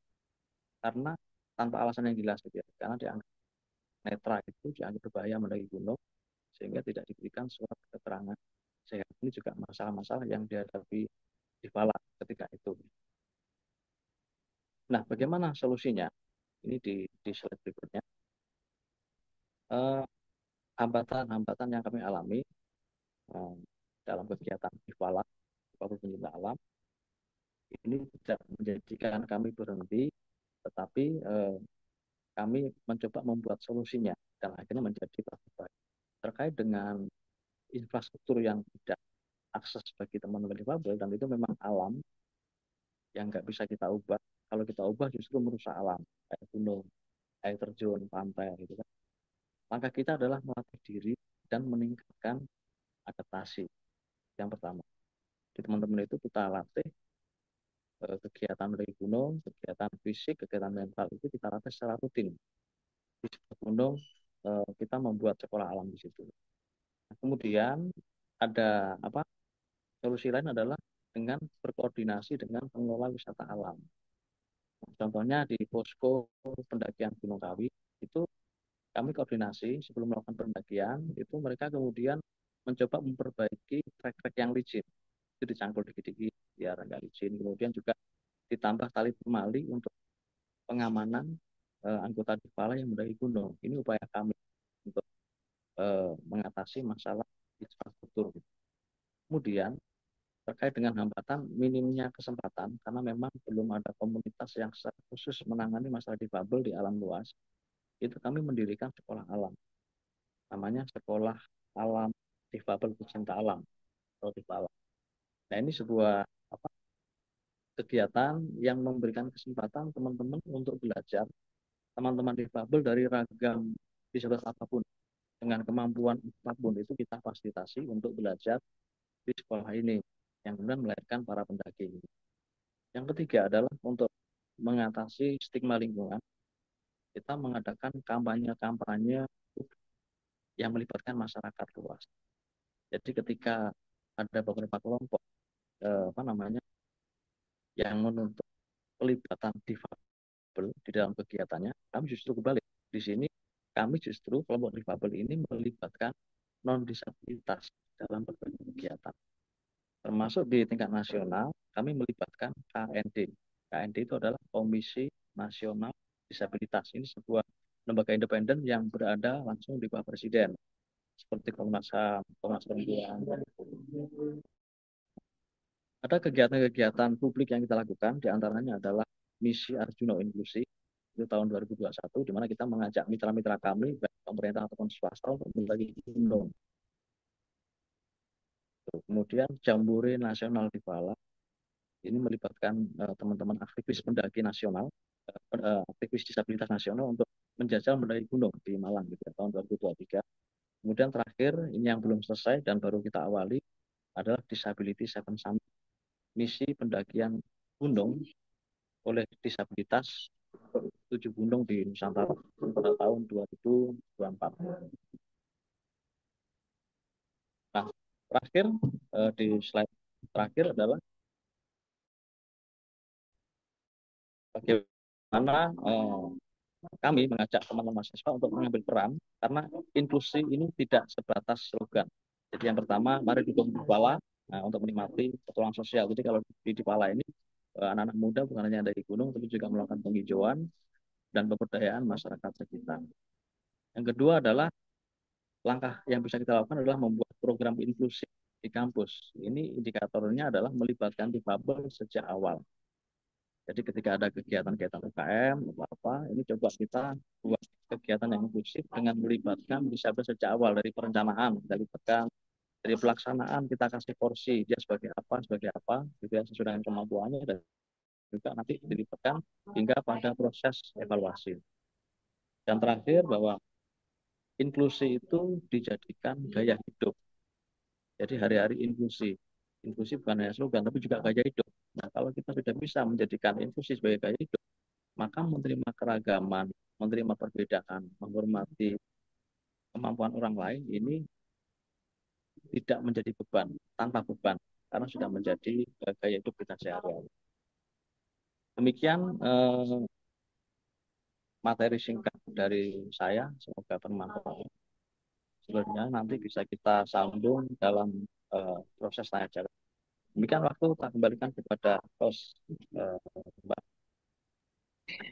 karena tanpa alasan yang jelas gitu ya. Karena dianggap netra itu dianggap berbahaya mendaki gunung sehingga tidak diberikan surat keterangan sehat. Ini juga masalah-masalah yang dihadapi di Pala ketika itu. Nah, bagaimana solusinya? Ini di slide berikutnya. Hambatan-hambatan yang kami alami dalam kegiatan Difala, Difabel Pencinta Alam, ini tidak menjadikan kami berhenti, tetapi kami mencoba membuat solusinya dan akhirnya menjadi baik terkait dengan infrastruktur yang tidak akses bagi teman-teman difabel, dan itu memang alam yang nggak bisa kita ubah. Kalau kita ubah justru merusak alam, kayak gunung, air terjun, pantai gitu kan. Langkah kita adalah melatih diri dan meningkatkan adaptasi. Yang pertama, di teman-teman itu kita latih kegiatan mendaki gunung, kegiatan fisik, kegiatan mental itu kita latih secara rutin. Di sebuah gunung kita membuat sekolah alam di situ. Nah, kemudian ada solusi lain adalah dengan berkoordinasi dengan pengelola wisata alam. Contohnya di posko pendakian Gunung Kawi itu kami koordinasi sebelum melakukan pendakian, itu mereka kemudian mencoba memperbaiki trek-trek yang licin. Itu dicangkul dikit-dikit biar nggak licin. Kemudian juga ditambah tali temali untuk pengamanan anggota Difala yang mendaki gunung. Ini upaya kami untuk mengatasi masalah infrastruktur. Kemudian terkait dengan hambatan minimnya kesempatan karena memang belum ada komunitas yang khusus menangani masalah difabel di alam luas, itu kami mendirikan sekolah alam, namanya Sekolah Alam Difabel Pecinta Alam atau Difala. Nah, ini sebuah kegiatan yang memberikan kesempatan teman-teman untuk belajar, teman-teman difabel dari ragam disabilitas apapun, dengan kemampuan apapun itu kita fasilitasi untuk belajar di sekolah ini, yang kemudian melahirkan para pendaki. Yang ketiga adalah untuk mengatasi stigma lingkungan, kita mengadakan kampanye-kampanye yang melibatkan masyarakat luas. Jadi ketika ada beberapa kelompok yang menuntut pelibatan difabel di dalam kegiatannya, kami justru kebalik. Di sini kami justru kelompok difabel ini melibatkan non-disabilitas dalam berbagai kegiatan. Termasuk di tingkat nasional, kami melibatkan KND. KND itu adalah Komisi Nasional Disabilitas. Ini sebuah lembaga independen yang berada langsung di bawah Presiden, seperti Komnas HAM, Komnas Perempuan. Ada kegiatan-kegiatan publik yang kita lakukan, diantaranya adalah Misi Arjuna Inklusi, itu tahun 2021, di mana kita mengajak mitra-mitra kami, baik pemerintah ataupun swasta, untuk mendaki gunung. Kemudian Jambore Nasional Difala, ini melibatkan teman-teman aktivis pendaki nasional, aktivis disabilitas nasional untuk menjajal mendaki gunung di Malang gitu, tahun 2023. Kemudian terakhir, ini yang belum selesai dan baru kita awali, adalah Disability Seven Summit, misi pendakian gunung oleh disabilitas 7 gunung di Nusantara pada tahun 2024. Nah, terakhir di slide terakhir adalah bagaimana kami mengajak teman-teman mahasiswa untuk mengambil peran, karena inklusi ini tidak sebatas slogan. Jadi yang pertama, mari dukung Difala untuk menikmati petualangan sosial. Jadi kalau di Difala ini anak-anak muda bukan hanya dari gunung, tapi juga melakukan penghijauan dan pemberdayaan masyarakat sekitar. Yang kedua adalah langkah yang bisa kita lakukan adalah membuat program inklusif di kampus. Ini indikatornya adalah melibatkan difabel sejak awal. Jadi ketika ada kegiatan-kegiatan UKM atau apa, ini coba kita buat kegiatan yang inklusif dengan melibatkan disabel sejak awal, dari perencanaan, dari pelaksanaan kita kasih porsi dia sebagai apa, gitu ya, sesuai dengan kemampuannya, dan juga nanti dilibatkan hingga pada proses evaluasi. Dan terakhir, bahwa inklusi itu dijadikan gaya hidup. Jadi hari-hari inklusi. Inklusi bukan hanya slogan, tapi juga gaya hidup. Nah, kalau kita sudah bisa menjadikan inklusi sebagai gaya hidup, maka menerima keragaman, menerima perbedaan, menghormati kemampuan orang lain, ini tidak menjadi beban, tanpa beban, karena sudah menjadi gaya hidup kita sehari-hari. Demikian materi singkat dari saya, semoga bermanfaat. Sebenarnya nanti bisa kita sambung dalam proses tanya jawab. Demikian, waktu tak kembalikan kepada host, Mbak.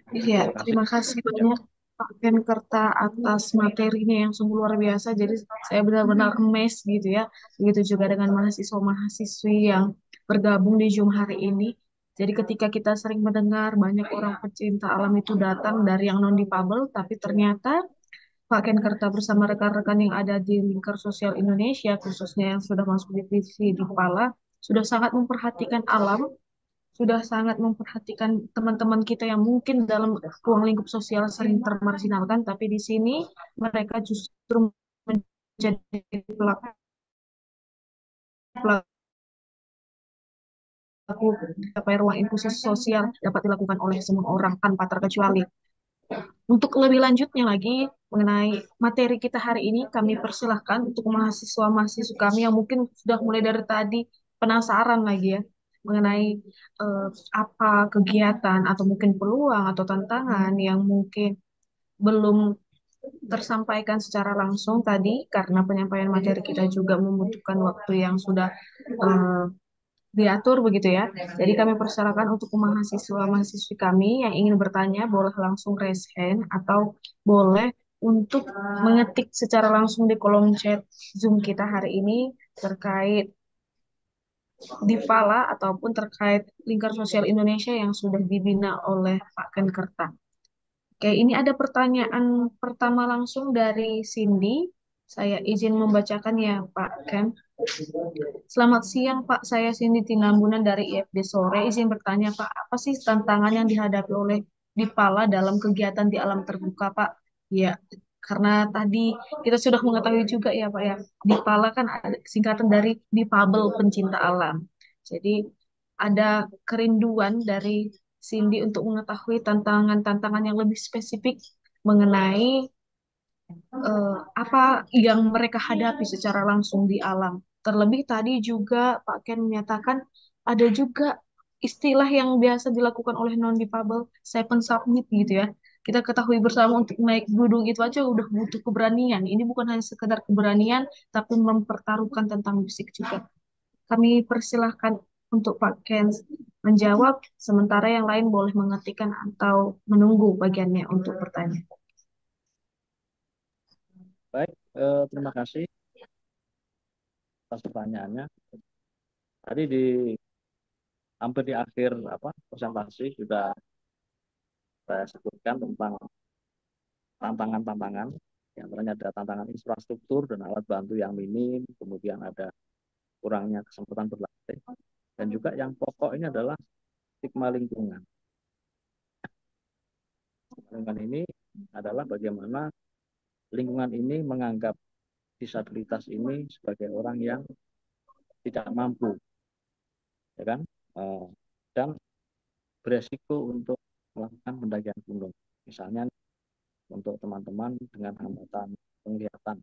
Iya, Terima kasih. terima kasih banyak Pak Kenkerta atas materinya yang sungguh luar biasa. Jadi saya benar-benar amazed gitu ya. Begitu juga dengan mahasiswa-mahasiswi yang bergabung di Zoom hari ini. Jadi ketika kita sering mendengar banyak orang pecinta alam itu datang dari yang non-difabel, tapi ternyata Pak Kenkerta bersama rekan-rekan yang ada di Lingkar Sosial Indonesia, khususnya yang sudah masuk divisi di Pala, sudah sangat memperhatikan alam, sudah sangat memperhatikan teman-teman kita yang mungkin dalam ruang lingkup sosial sering termarginalkan, tapi di sini mereka justru menjadi pelaku supaya ruang inklusi sosial dapat dilakukan oleh semua orang tanpa terkecuali. Untuk lebih lanjutnya lagi mengenai materi kita hari ini, kami persilahkan untuk mahasiswa-mahasiswa kami yang mungkin sudah mulai dari tadi penasaran lagi ya mengenai eh, apa kegiatan atau mungkin peluang atau tantangan yang mungkin belum tersampaikan secara langsung tadi karena penyampaian materi kita juga membutuhkan waktu yang sudah eh, diatur begitu ya. Jadi kami persilakan untuk mahasiswa-mahasiswi kami yang ingin bertanya boleh langsung raise hand atau boleh untuk mengetik secara langsung di kolom chat Zoom kita hari ini terkait Dipala ataupun terkait Lingkar Sosial Indonesia yang sudah dibina oleh Pak Ken Kerta. Oke, ini ada pertanyaan pertama langsung dari Cindy. Saya izin membacakan ya, Pak Ken. Selamat siang, Pak. Saya Cindy Tinambunan dari IFB Sore. Izin bertanya, Pak, apa sih tantangan yang dihadapi oleh Dipala dalam kegiatan di alam terbuka, Pak? Ya, karena tadi kita sudah mengetahui juga ya, Pak ya, Dipala kan ada singkatan dari Difabel Pencinta Alam. Jadi ada kerinduan dari Cindy untuk mengetahui tantangan-tantangan yang lebih spesifik mengenai apa yang mereka hadapi secara langsung di alam. Terlebih tadi juga Pak Ken menyatakan ada juga istilah yang biasa dilakukan oleh non-difabel, seven submit gitu ya. Kita ketahui bersama untuk naik gunung itu aja udah butuh keberanian. Ini bukan hanya sekedar keberanian, tapi mempertaruhkan tentang fisik juga. Kami persilahkan untuk Pak Ken menjawab, sementara yang lain boleh mengetikkan atau menunggu bagiannya untuk bertanya. Baik, terima kasih atas pertanyaannya. Tadi hampir di akhir presentasi sudah saya sebutkan tentang tantangan-tantangan. Yang antaranya ada tantangan infrastruktur dan alat bantu yang minim, kemudian ada kurangnya kesempatan berlatih, dan juga yang pokok ini adalah stigma lingkungan. Lingkungan ini adalah bagaimana lingkungan ini menganggap disabilitas ini sebagai orang yang tidak mampu, ya kan, dan beresiko untuk melakukan pendakian gunung. Misalnya untuk teman-teman dengan hambatan penglihatan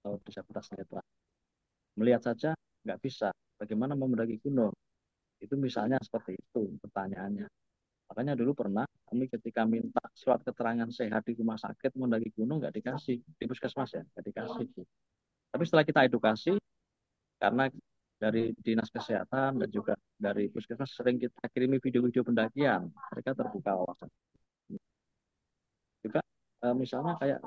atau disabilitas netra, melihat saja nggak bisa, bagaimana mau mendaki gunung? Itu misalnya seperti itu pertanyaannya. Makanya dulu pernah kami ketika minta surat keterangan sehat di rumah sakit mendaki gunung nggak dikasih, di puskesmas ya nggak dikasih. Tapi setelah kita edukasi, karena dari dinas kesehatan dan juga dari puskesmas sering kita kirimi video-video pendakian, mereka terbuka wawasan. Juga misalnya kayak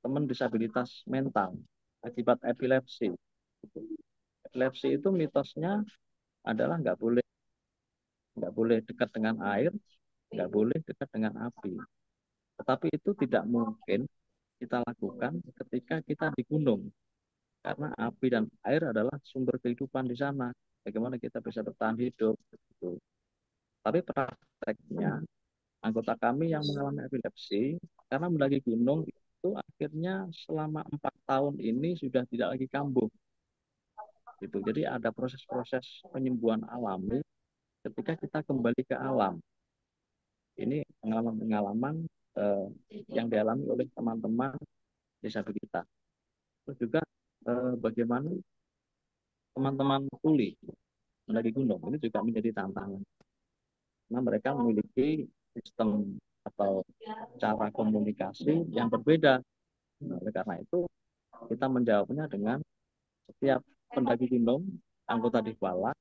teman disabilitas mental akibat epilepsi. Epilepsi itu mitosnya adalah nggak boleh dekat dengan air, nggak boleh dekat dengan api. Tetapi itu tidak mungkin kita lakukan ketika kita di gunung, karena api dan air adalah sumber kehidupan di sana. Bagaimana kita bisa bertahan hidup? Gitu. Tapi prakteknya anggota kami yang mengalami epilepsi karena mendaki gunung itu akhirnya selama 4 tahun ini sudah tidak lagi kambuh. Gitu. Jadi ada proses-proses penyembuhan alami ketika kita kembali ke alam. Ini pengalaman-pengalaman yang dialami oleh teman-teman disabilitas. Terus juga bagaimana teman-teman tuli mendaki gunung ini juga menjadi tantangan. Karena mereka memiliki sistem atau cara komunikasi yang berbeda. Nah, oleh karena itu kita menjawabnya dengan setiap pendaki gunung, anggota Difala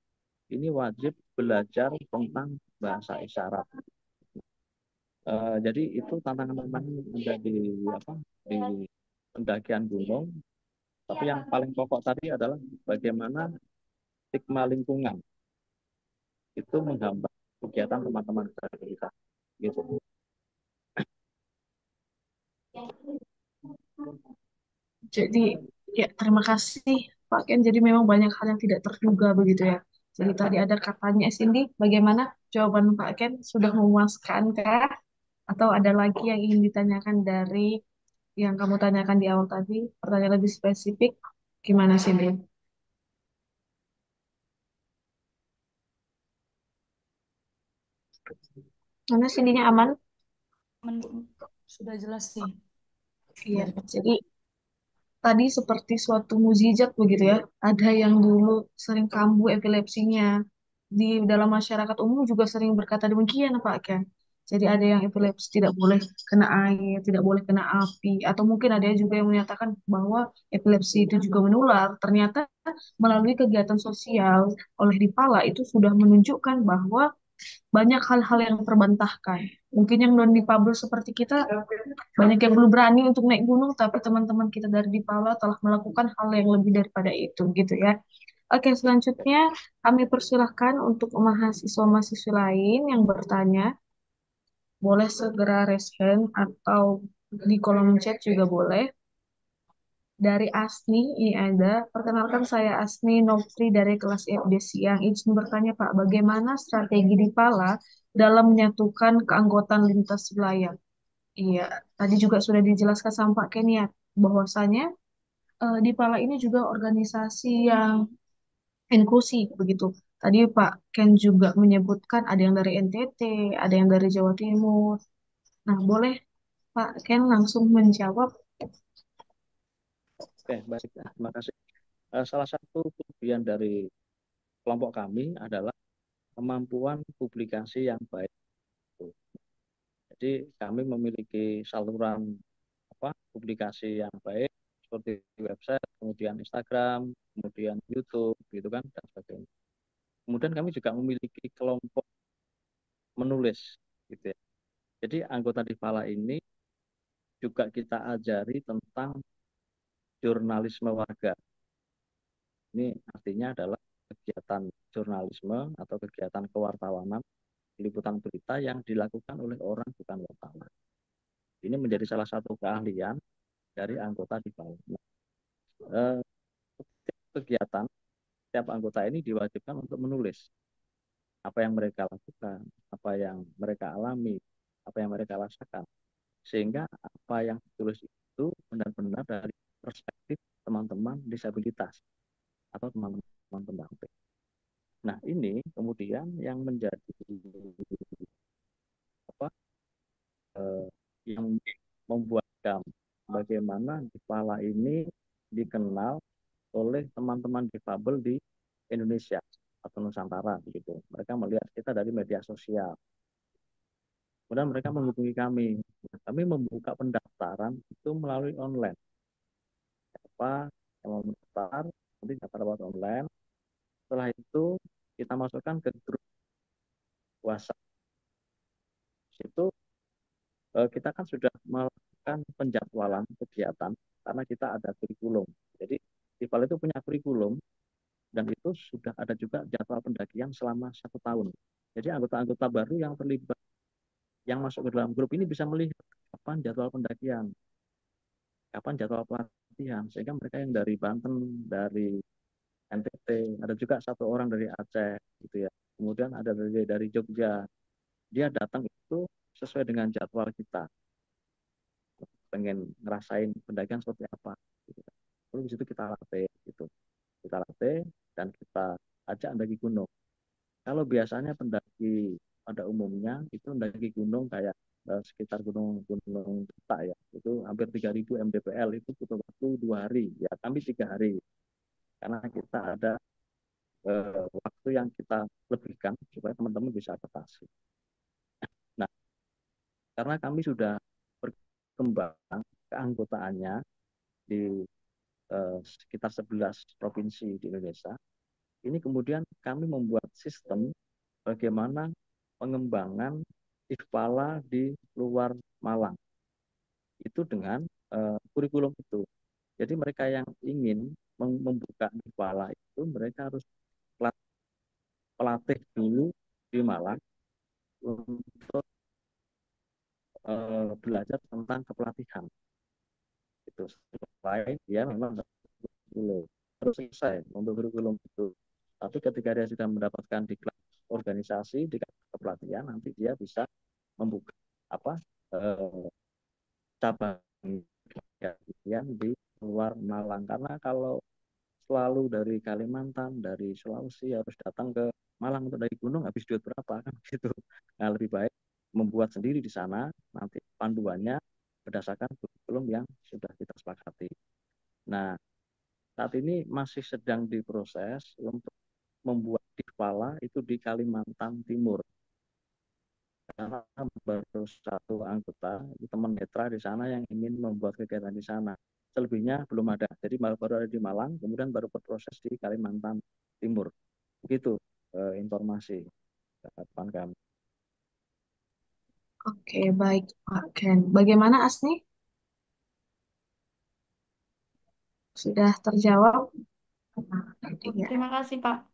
ini wajib belajar tentang bahasa isyarat. Jadi itu tantangan-tantangan yang ada di pendakian gunung. Tapi yang paling pokok tadi adalah bagaimana stigma lingkungan itu menghambat kegiatan teman-teman disabilitas. Gitu. Jadi ya terima kasih Pak Ken. Jadi memang banyak hal yang tidak terduga begitu ya. Jadi tadi ada katanya Cindy, bagaimana jawaban Pak Ken sudah memuaskan kah? Atau ada lagi yang ingin ditanyakan dari yang kamu tanyakan di awal tadi? Pertanyaan lebih spesifik, gimana Cindy? Mana Cindy-nya aman? Sudah jelas sih. Iya, jadi tadi seperti suatu mukjizat begitu ya. Ada yang dulu sering kambuh epilepsinya. Di dalam masyarakat umum juga sering berkata demikian, Pak Ken. Jadi ada yang epilepsi tidak boleh kena air, tidak boleh kena api, atau mungkin ada juga yang menyatakan bahwa epilepsi itu juga menular. Ternyata melalui kegiatan sosial oleh Dipala itu sudah menunjukkan bahwa banyak hal-hal yang terbantahkan. Mungkin yang non difabel seperti kita banyak yang belum berani untuk naik gunung, tapi teman-teman kita dari Dipala telah melakukan hal yang lebih daripada itu, gitu ya. Oke, selanjutnya kami persilahkan untuk mahasiswa-mahasiswa lain yang bertanya, boleh segera raise hand atau di kolom chat juga boleh. Dari Asni, ini ada. Perkenalkan saya Asni Nofri dari kelas FD Siang. Izin bertanya Pak, bagaimana strategi Dipala dalam menyatukan keanggotaan lintas wilayah? Iya, tadi juga sudah dijelaskan sama Pak Kenia bahwasanya Dipala ini juga organisasi yang inklusif begitu. Tadi Pak Ken juga menyebutkan ada yang dari NTT, ada yang dari Jawa Timur. Nah, boleh Pak Ken langsung menjawab. Oke, baik. Terima kasih. Salah satu kelebihan dari kelompok kami adalah kemampuan publikasi yang baik. Jadi kami memiliki saluran publikasi yang baik seperti website, kemudian Instagram, kemudian YouTube, gitu kan, dan sebagainya. Kemudian kami juga memiliki kelompok menulis, gitu ya. Jadi anggota Dipala ini juga kita ajari tentang jurnalisme warga. Ini artinya adalah kegiatan jurnalisme atau kegiatan kewartawanan, liputan berita yang dilakukan oleh orang bukan wartawan. Ini menjadi salah satu keahlian dari anggota Dipala. Kegiatan setiap anggota ini diwajibkan untuk menulis apa yang mereka lakukan, apa yang mereka alami, apa yang mereka rasakan. Sehingga apa yang ditulis itu benar-benar dari perspektif teman-teman disabilitas atau teman-teman pendamping. Nah, ini kemudian yang menjadi yang membuat bagaimana Dipala ini dikenal oleh teman-teman difabel di Indonesia atau Nusantara begitu. Mereka melihat kita dari media sosial. Kemudian mereka menghubungi kami. Kami membuka pendaftaran itu melalui online. Siapa yang mau mendaftar, nanti daftar lewat online. Setelah itu kita masukkan ke grup WhatsApp. Itu kita kan sudah melakukan penjadwalan kegiatan karena kita ada kurikulum. Jadi Tifal itu punya kurikulum dan itu sudah ada juga jadwal pendakian selama 1 tahun. Jadi anggota-anggota baru yang terlibat, yang masuk ke dalam grup ini bisa melihat kapan jadwal pendakian, kapan jadwal pelatihan, sehingga mereka yang dari Banten, dari NTT, ada juga 1 orang dari Aceh, gitu ya. Kemudian ada dari Jogja. Dia datang itu sesuai dengan jadwal kita, pengen ngerasain pendakian seperti apa, gitu. Terus di situ kita latih, gitu. Kita latih dan kita ajak mendaki gunung. Kalau biasanya pendaki pada umumnya itu mendaki gunung kayak sekitar gunung Detak ya, itu hampir 3.000 mdpl, itu butuh waktu 2 hari. Ya kami 3 hari karena kita ada waktu yang kita lebihkan supaya teman-teman bisa adaptasi. Nah, karena kami sudah berkembang keanggotaannya di sekitar 11 provinsi di Indonesia, ini kemudian kami membuat sistem bagaimana pengembangan IFPALA di luar Malang. Itu dengan kurikulum itu. Jadi mereka yang ingin membuka IFPALA itu mereka harus pelatih dulu di Malang untuk belajar tentang kepelatihan. Itu selain dia memang kurikulum. Terus selesai untuk kurikulum itu. Tapi ketika dia sudah mendapatkan diklat organisasi, diklat kepelatihan, nanti dia bisa membuka cabang yang di luar Malang. Karena kalau selalu dari Kalimantan, dari Sulawesi harus datang ke Malang untuk dari gunung, habis duit berapa kan gitu. Nah, lebih baik membuat sendiri di sana, nanti panduannya berdasarkan kurikulum yang sudah kita sepakati. Nah, saat ini masih sedang diproses untuk membuat Dikpala itu di Kalimantan Timur. Karena baru 1 anggota, teman netra di sana yang ingin membuat kegiatan di sana. Selebihnya belum ada. Jadi baru ada di Malang, kemudian baru berproses di Kalimantan Timur. Begitu informasi depan kami. Oke, baik Pak Ken. Bagaimana Asni? Sudah terjawab? Nah, ya. Terima kasih, Pak.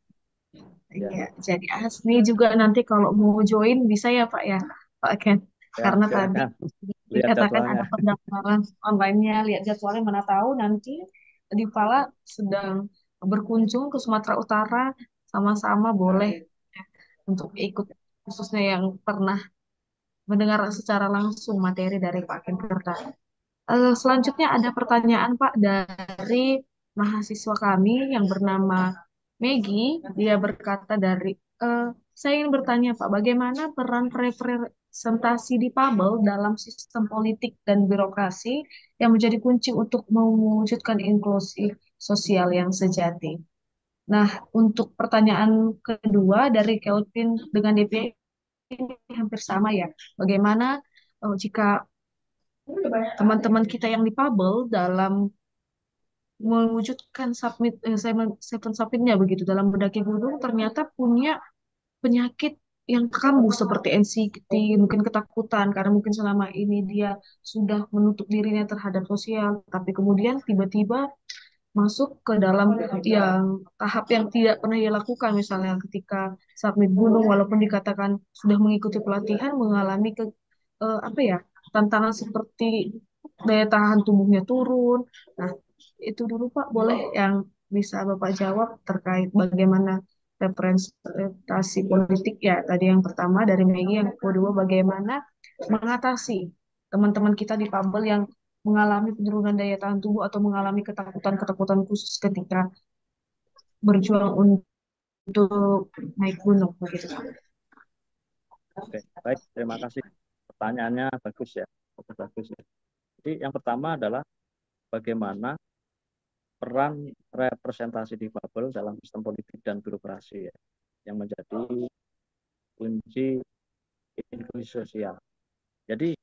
Ya. Ya, jadi Asni juga nanti kalau mau join bisa ya Pak ya, Pak Ken. Ya, Karena tadi silakan. Lihat dikatakan jadwalnya. ada pendaftaran online-nya, lihat jadwalnya mana tahu nanti di Pala sedang berkunjung ke Sumatera Utara, sama-sama boleh ya, untuk ikut, khususnya yang pernah mendengar secara langsung materi dari Pak Ken Tirta. Selanjutnya ada pertanyaan Pak dari mahasiswa kami yang bernama Megi. Dia berkata saya ingin bertanya Pak, bagaimana peran representasi difabel dalam sistem politik dan birokrasi yang menjadi kunci untuk mewujudkan inklusi sosial yang sejati? Nah, untuk pertanyaan kedua dari Kelvin dengan DP ini hampir sama ya. Bagaimana jika teman-teman kita yang difabel dalam mewujudkan seven submitnya begitu dalam mendaki gunung ternyata punya penyakit yang kambuh seperti anxiety, mungkin ketakutan karena mungkin selama ini dia sudah menutup dirinya terhadap sosial, tapi kemudian tiba-tiba masuk ke dalam yang tahap yang tidak pernah dia lakukan, misalnya ketika submit gunung walaupun dikatakan sudah mengikuti pelatihan mengalami apa ya, tantangan seperti daya tahan tubuhnya turun. Nah, itu dulu Pak, boleh yang bisa Bapak jawab terkait bagaimana representasi politik ya. Tadi yang pertama dari Megi, yang kedua bagaimana mengatasi teman-teman kita di Pabel yang mengalami penurunan daya tahan tubuh atau mengalami ketakutan-ketakutan khusus ketika berjuang untuk naik gunung begitu. Oke, baik, terima kasih. Pertanyaannya bagus ya. Bagus ya. Jadi yang pertama adalah bagaimana peran representasi difabel dalam sistem politik dan birokrasi ya, yang menjadi kunci inklusi sosial. Jadi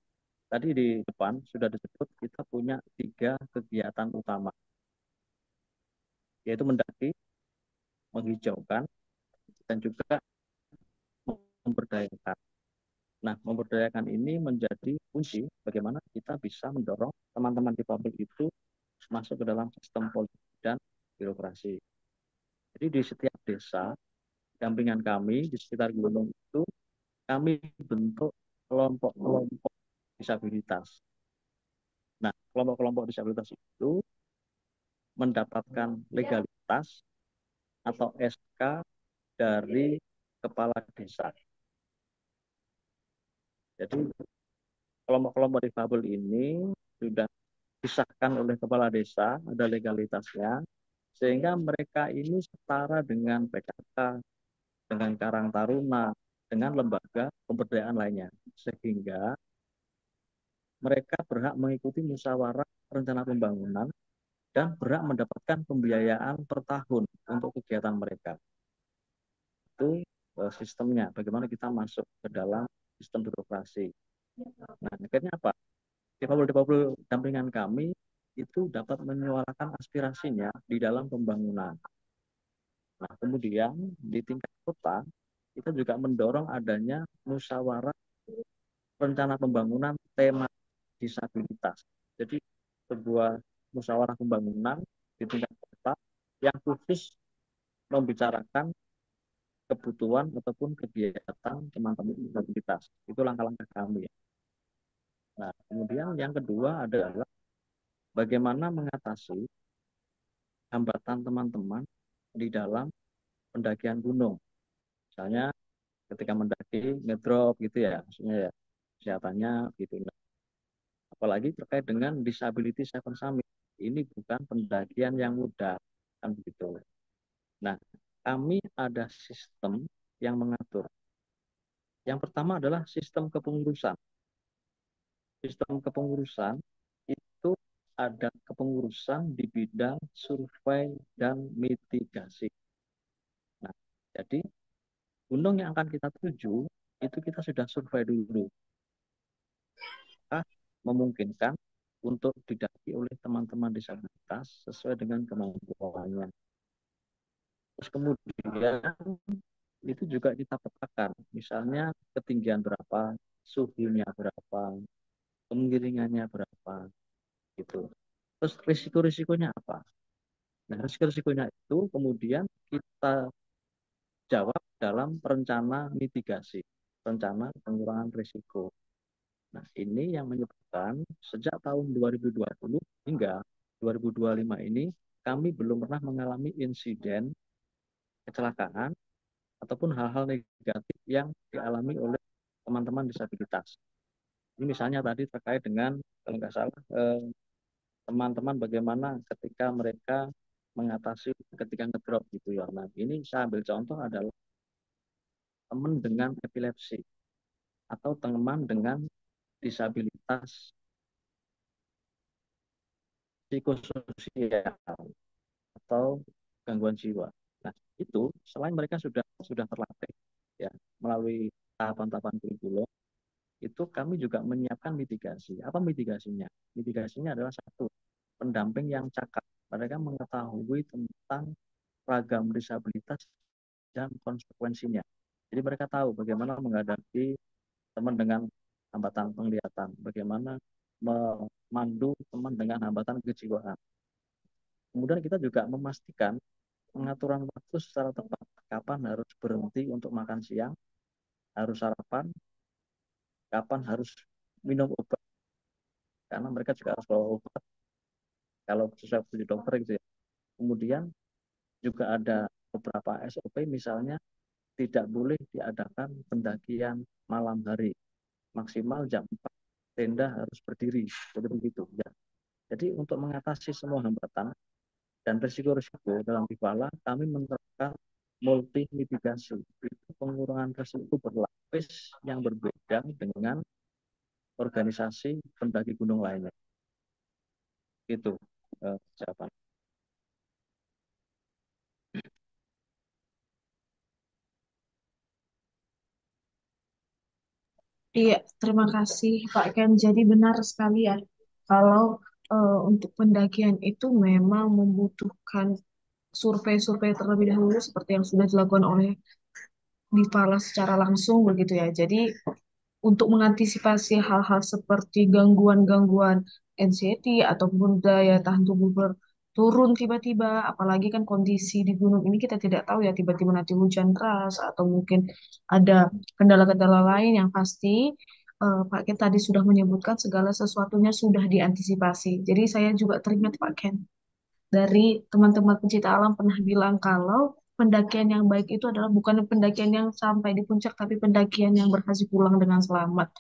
tadi di depan sudah disebut kita punya 3 kegiatan utama, yaitu mendaki, menghijaukan, dan juga memberdayakan. Nah, memberdayakan ini menjadi kunci bagaimana kita bisa mendorong teman-teman difabel itu masuk ke dalam sistem politik dan birokrasi. Jadi di setiap desa, dampingan kami di sekitar gunung itu, kami bentuk kelompok-kelompok disabilitas. Nah, kelompok-kelompok disabilitas itu mendapatkan legalitas atau SK dari kepala desa. Jadi kelompok-kelompok difabel ini sudah disahkan oleh kepala desa, ada legalitasnya, sehingga mereka ini setara dengan PKK, dengan Karang Taruna, dengan lembaga pemberdayaan lainnya. Sehingga mereka berhak mengikuti musyawarah rencana pembangunan dan berhak mendapatkan pembiayaan per tahun untuk kegiatan mereka. Itu sistemnya, bagaimana kita masuk ke dalam sistem birokrasi. Nah, akhirnya apa? Difabel-difabel dampingan kami itu dapat menyuarakan aspirasinya di dalam pembangunan. Nah, kemudian di tingkat kota, kita juga mendorong adanya musyawarah rencana pembangunan tema disabilitas. Jadi, sebuah musyawarah pembangunan di tingkat kota yang khusus membicarakan kebutuhan ataupun kegiatan teman-teman disabilitas. Itu langkah-langkah kami. Nah, kemudian yang kedua adalah bagaimana mengatasi hambatan teman-teman di dalam pendakian gunung. Misalnya ketika mendaki ngedrop gitu ya, maksudnya ya kesehatannya gitu. Nah, apalagi terkait dengan Disability Seven Summit. Ini bukan pendakian yang mudah, kan begitu. Nah, kami ada sistem yang mengatur. Yang pertama adalah sistem kepengurusan. Sistem kepengurusan itu ada kepengurusan di bidang survei dan mitigasi. Nah, jadi gunung yang akan kita tuju itu kita sudah survei dulu. Maka memungkinkan untuk didaki oleh teman-teman disabilitas sesuai dengan kemampuannya. Terus kemudian itu juga kita petakan, misalnya ketinggian berapa, suhunya berapa, kemiringannya berapa, gitu. Terus risiko-risikonya apa? Nah, risiko-risikonya itu kemudian kita jawab dalam rencana mitigasi, rencana pengurangan risiko. Nah, ini yang menyebabkan sejak tahun 2020 hingga 2025 ini kami belum pernah mengalami insiden kecelakaan ataupun hal-hal negatif yang dialami oleh teman-teman disabilitas. Ini misalnya tadi terkait dengan kalau nggak salah teman-teman bagaimana ketika mereka mengatasi ketika ngedrop gitu ya. Nah, ini saya ambil contoh adalah teman dengan epilepsi atau teman dengan disabilitas psikososial atau gangguan jiwa. Nah, itu selain mereka sudah terlatih ya melalui tahapan-tahapan kurikulum, itu kami juga menyiapkan mitigasi. Apa mitigasinya? Mitigasinya adalah satu, pendamping yang cakap. Mereka mengetahui tentang ragam disabilitas dan konsekuensinya. Jadi mereka tahu bagaimana menghadapi teman dengan hambatan penglihatan, bagaimana memandu teman dengan hambatan kejiwaan. Kemudian kita juga memastikan pengaturan waktu secara tepat. Kapan harus berhenti untuk makan siang, harus sarapan, kapan harus minum obat. Karena mereka juga harus bawa obat kalau sesuai prosedur dokter gitu ya. Kemudian juga ada beberapa SOP, misalnya tidak boleh diadakan pendakian malam hari. Maksimal jam 4 tenda harus berdiri. Jadi begitu ya. Jadi untuk mengatasi semua hambatan dan risiko-risiko dalam Bifala, kami menerapkan multi mitigasi. Itu pengurangan risiko berlapis yang berbeda dengan organisasi pendaki gunung lainnya. Itu jawaban. Iya, terima kasih Pak Ken. Jadi benar sekali ya, kalau untuk pendakian itu memang membutuhkan survei-survei terlebih dahulu seperti yang sudah dilakukan oleh Dipala secara langsung begitu ya. Jadi untuk mengantisipasi hal-hal seperti gangguan-gangguan anxiety ataupun daya tahan tubuh berturun tiba-tiba, apalagi kan kondisi di gunung ini kita tidak tahu ya tiba-tiba nanti hujan deras atau mungkin ada kendala-kendala lain yang pasti Pak Ken tadi sudah menyebutkan segala sesuatunya sudah diantisipasi. Jadi saya juga teringat Pak Ken dari teman-teman pencinta alam pernah bilang kalau pendakian yang baik itu adalah bukan pendakian yang sampai di puncak, tapi pendakian yang berhasil pulang dengan selamat.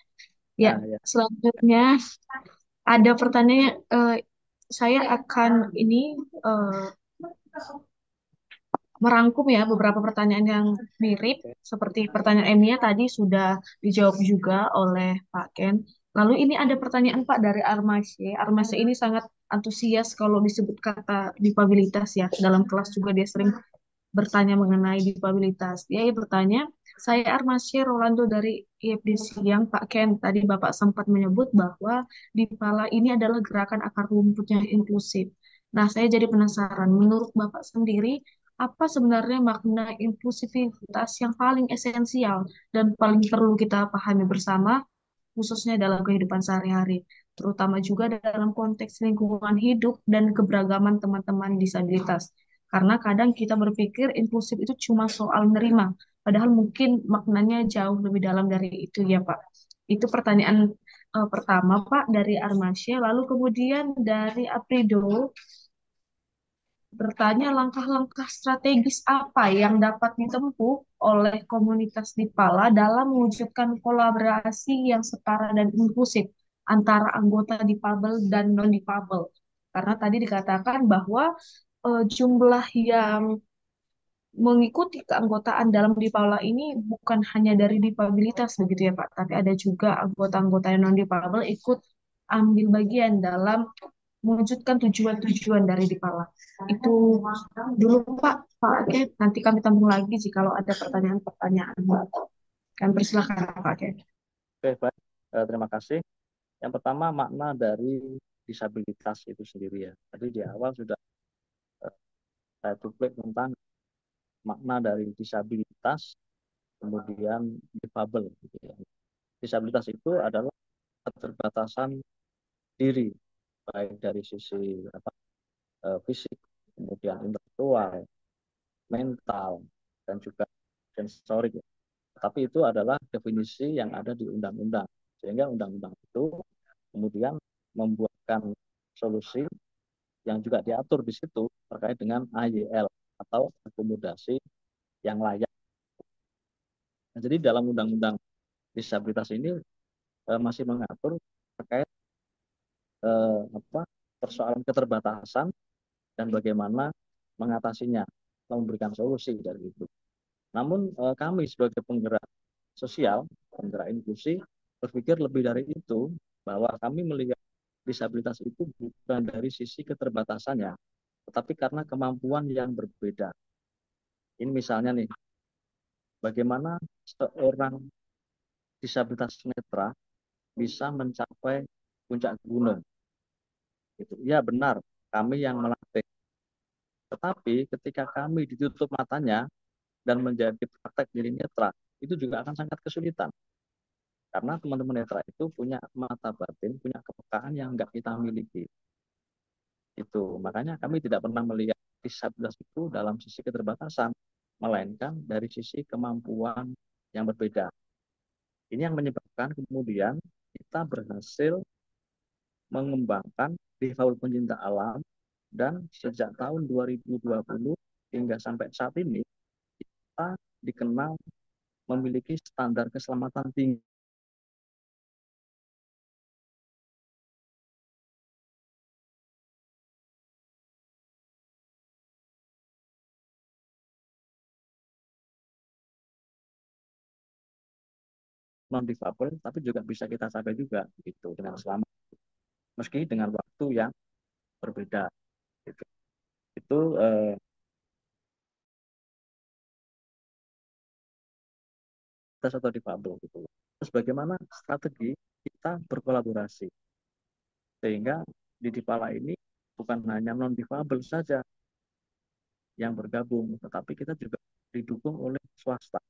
Ya, Nah, ya. selanjutnya ada pertanyaan, saya akan ini eh, merangkum ya beberapa pertanyaan yang mirip Oke. seperti pertanyaan Emia tadi sudah dijawab juga oleh Pak Ken. Lalu ini ada pertanyaan Pak dari Armasye. Armasye ini sangat antusias kalau disebut kata difabilitas ya. Dalam kelas juga dia sering bertanya mengenai difabilitas. Dia bertanya, saya Armasye Rolando dari IFD Siang, Pak Ken. Tadi Bapak sempat menyebut bahwa di Pala ini adalah gerakan akar rumput yang inklusif. Nah, saya jadi penasaran, menurut Bapak sendiri, apa sebenarnya makna inklusivitas yang paling esensial dan paling perlu kita pahami bersama, khususnya dalam kehidupan sehari-hari, terutama juga dalam konteks lingkungan hidup dan keberagaman teman-teman disabilitas. Karena kadang kita berpikir inklusif itu cuma soal menerima, padahal mungkin maknanya jauh lebih dalam dari itu ya Pak. Itu pertanyaan pertama Pak dari Armasya, lalu kemudian dari Aprido bertanya langkah-langkah strategis apa yang dapat ditempuh oleh komunitas di Pala dalam mewujudkan kolaborasi yang setara dan inklusif antara anggota difabel dan non-difabel. Karena tadi dikatakan bahwa jumlah yang mengikuti keanggotaan dalam Dipala ini bukan hanya dari difabilitas begitu ya Pak, tapi ada juga anggota-anggota yang non-difabel ikut ambil bagian dalam mewujudkan tujuan-tujuan dari Dipala. Itu dulu Pak. Pak, oke, nanti kami tambung lagi jika ada pertanyaan-pertanyaan. Kami persilakan Pak. Oke. Oke, baik. Terima kasih. Yang pertama, makna dari disabilitas itu sendiri ya. Tadi di awal sudah saya cuplik tentang makna dari disabilitas, kemudian difabel. Gitu ya. Disabilitas itu adalah keterbatasan diri, baik dari sisi fisik, kemudian intelektual, mental, dan juga sensorik. Tapi itu adalah definisi yang ada di undang-undang. Sehingga undang-undang itu kemudian membuatkan solusi yang juga diatur di situ terkait dengan AYL atau akomodasi yang layak. Nah, jadi dalam undang-undang disabilitas ini masih mengatur terkait persoalan keterbatasan dan bagaimana mengatasinya, memberikan solusi dari itu. Namun kami sebagai penggerak sosial, penggerak inklusi, berpikir lebih dari itu, bahwa kami melihat disabilitas itu bukan dari sisi keterbatasannya, tetapi karena kemampuan yang berbeda. Ini misalnya nih, bagaimana seorang disabilitas netra bisa mencapai puncak gunung. Gitu. Ya benar, kami yang melatih. Tetapi ketika kami ditutup matanya dan menjadi praktek diri netra, itu juga akan sangat kesulitan. Karena teman-teman netra itu punya mata batin, punya kepekaan yang nggak kita miliki. Itu makanya kami tidak pernah melihat disabilitas itu dalam sisi keterbatasan, melainkan dari sisi kemampuan yang berbeda. Ini yang menyebabkan kemudian kita berhasil mengembangkan difabel pencinta alam, dan sejak tahun 2020 hingga sampai saat ini kita dikenal memiliki standar keselamatan tinggi non difabel, tapi juga bisa kita capai juga gitu dengan selamat, meski dengan waktu yang berbeda. Gitu. Itu atau difabel gitu. Terus bagaimana strategi kita berkolaborasi sehingga di Dipala ini bukan hanya non difabel saja yang bergabung, tetapi kita juga didukung oleh swasta,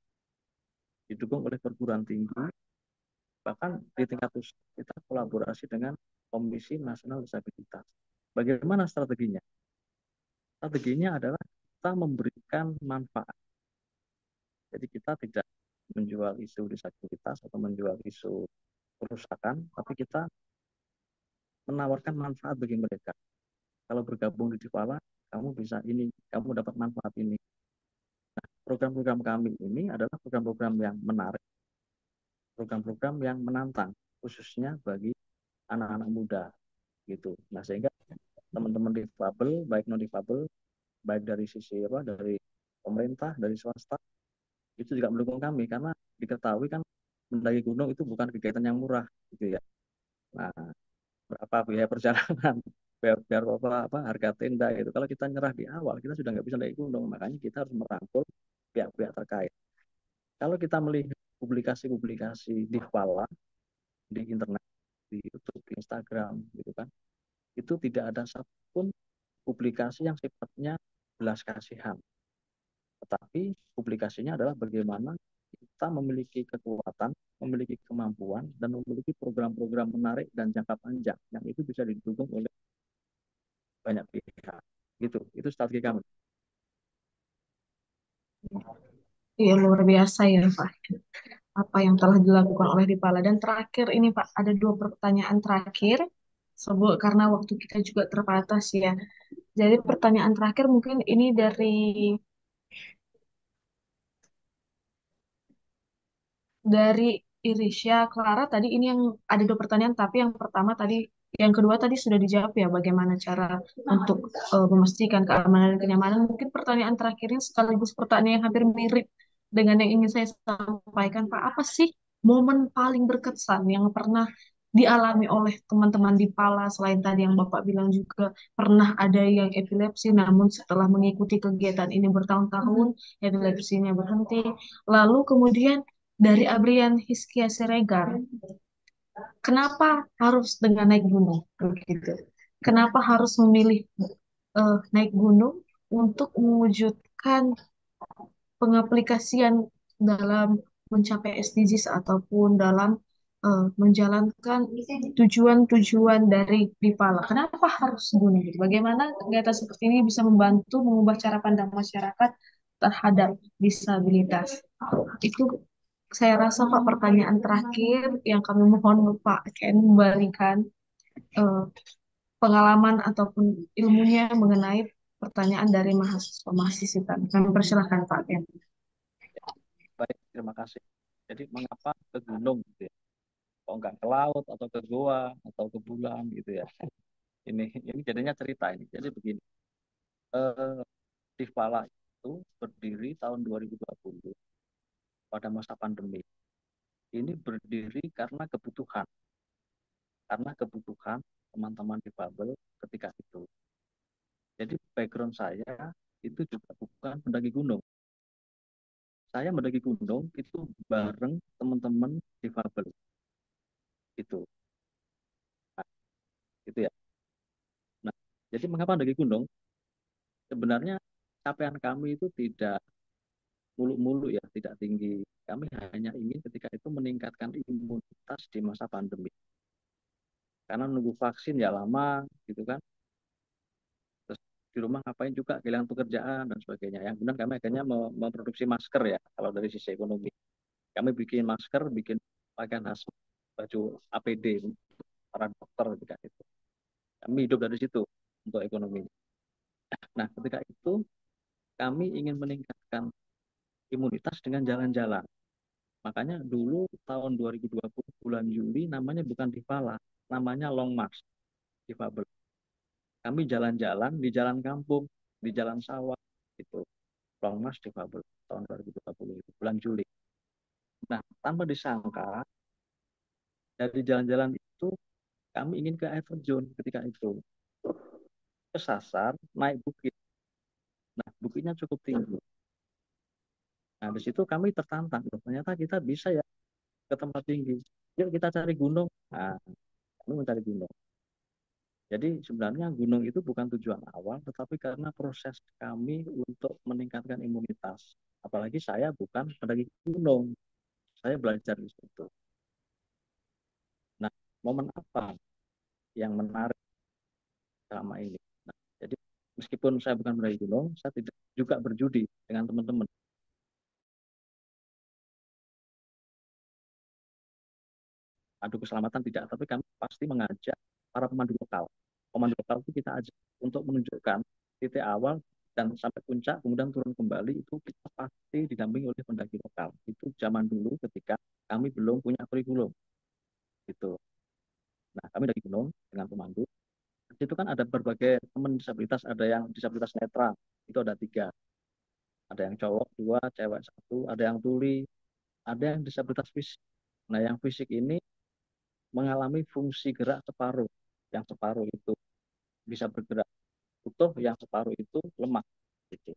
didukung oleh perguruan tinggi, Bahkan di tingkat pusat kita kolaborasi dengan Komisi Nasional Disabilitas. Bagaimana strateginya? Strateginya adalah kita memberikan manfaat. Jadi kita tidak menjual isu disabilitas atau menjual isu kerusakan, tapi kita menawarkan manfaat bagi mereka. Kalau bergabung di Difala, kamu bisa ini, kamu dapat manfaat ini. Nah, program-program kami ini adalah program-program yang menarik, program-program yang menantang, khususnya bagi anak-anak muda gitu. Nah, sehingga teman-teman difabel, baik non difabel, baik dari sisi apa, dari pemerintah, dari swasta, itu juga mendukung kami karena diketahui kan mendaki gunung itu bukan kegiatan yang murah gitu ya. Nah, berapa biaya perjalanan, biar apa harga tenda gitu. Kalau kita nyerah di awal, kita sudah nggak bisa naik gunung. Makanya kita harus merangkul pihak-pihak terkait. Kalau kita melihat publikasi-publikasi di Fala, di internet, di YouTube, di Instagram, gitu kan, itu tidak ada satupun publikasi yang sifatnya belas kasihan. Tetapi publikasinya adalah bagaimana kita memiliki kekuatan, memiliki kemampuan, dan memiliki program-program menarik dan jangka panjang yang itu bisa didukung oleh banyak pihak. Gitu, itu strategi kami. Iya, luar biasa ya, Pak. Apa yang telah dilakukan oleh Dipala. Dan terakhir ini, Pak, ada dua pertanyaan terakhir. Sebut karena waktu kita juga terbatas ya. Jadi pertanyaan terakhir mungkin ini dari Irisya Clara tadi ini yang ada dua pertanyaan tapi yang pertama tadi yang kedua tadi sudah dijawab ya bagaimana cara untuk memastikan keamanan dan kenyamanan. Mungkin pertanyaan terakhirnya sekaligus pertanyaan yang hampir mirip dengan yang ingin saya sampaikan Pak. Apa sih momen paling berkesan yang pernah dialami oleh teman-teman di Pala selain tadi yang Bapak bilang juga pernah ada yang epilepsi namun setelah mengikuti kegiatan ini bertahun-tahun epilepsinya berhenti. Lalu kemudian dari Abrian Hiskia Siregar. Kenapa harus dengan naik gunung? Begitu. Kenapa harus memilih naik gunung untuk mewujudkan pengaplikasian dalam mencapai SDGs ataupun dalam menjalankan tujuan-tujuan dari Dipala. Kenapa harus gunung? Gitu? Bagaimana kegiatan seperti ini bisa membantu mengubah cara pandang masyarakat terhadap disabilitas? Itu saya rasa Pak pertanyaan terakhir yang kami mohon Pak Ken memberikan eh, pengalaman ataupun ilmunya mengenai pertanyaan dari mahasiswa-mahasiswa kami. Kami persilahkan Pak Ken. Baik, terima kasih. Jadi mengapa ke gunung gitu ya? Kok nggak ke laut atau ke goa atau ke bulan gitu ya? Ini jadinya cerita ini. Jadi begini, eh, Difala itu berdiri tahun 2020 pada masa pandemi. Ini berdiri karena kebutuhan teman-teman difabel ketika itu. Jadi background saya itu juga bukan mendaki gunung. Saya mendaki gunung itu bareng teman-teman difabel itu. Nah, itu ya. Nah, jadi mengapa mendaki gunung? Sebenarnya capaian kami itu tidak muluk-muluk ya, tidak tinggi. Kami hanya ingin ketika itu meningkatkan imunitas di masa pandemi. Karena nunggu vaksin ya lama gitu kan. Terus di rumah ngapain juga kehilangan pekerjaan dan sebagainya. Yang kemudian kami akhirnya memproduksi masker ya kalau dari sisi ekonomi. Kami bikin masker, bikin pakaian hazmat, baju APD para dokter ketika itu. Kami hidup dari situ untuk ekonomi. Nah, ketika itu kami ingin meningkatkan imunitas dengan jalan-jalan. Makanya dulu tahun 2020 bulan Juli namanya bukan Difala, namanya Long March Difabel. Kami jalan-jalan di jalan kampung, di jalan sawah itu. Long March Difabel tahun 2020 itu bulan Juli. Nah, tanpa disangka dari jalan-jalan itu kami ingin ke air terjun ketika itu. Kesasar naik bukit. Nah, bukitnya cukup tinggi. Nah, di situ kami tertantang. Ternyata kita bisa ya ke tempat tinggi. Yuk kita cari gunung. Nah, kami mencari gunung. Jadi sebenarnya gunung itu bukan tujuan awal, tetapi karena proses kami untuk meningkatkan imunitas. Apalagi saya bukan pendaki gunung, saya belajar di situ. momen apa yang menarik selama ini. Nah, jadi meskipun saya bukan pendaki gunung, saya tidak juga berjudi dengan teman-teman. Adu keselamatan tidak, tapi kami pasti mengajak para pemandu lokal. Pemandu lokal itu kita ajak untuk menunjukkan titik awal dan sampai puncak, kemudian turun kembali itu kita pasti didampingi oleh pendaki lokal. Itu zaman dulu ketika kami belum punya kurikulum. Gitu. Nah, kami dari gunung dengan pemandu. Di situ kan ada berbagai teman disabilitas, ada yang disabilitas netra, itu ada 3. Ada yang cowok 2, cewek 1, ada yang tuli, ada yang disabilitas fisik. Nah, yang fisik ini mengalami fungsi gerak separuh. Yang separuh itu bisa bergerak utuh, yang separuh itu lemah. Gitu.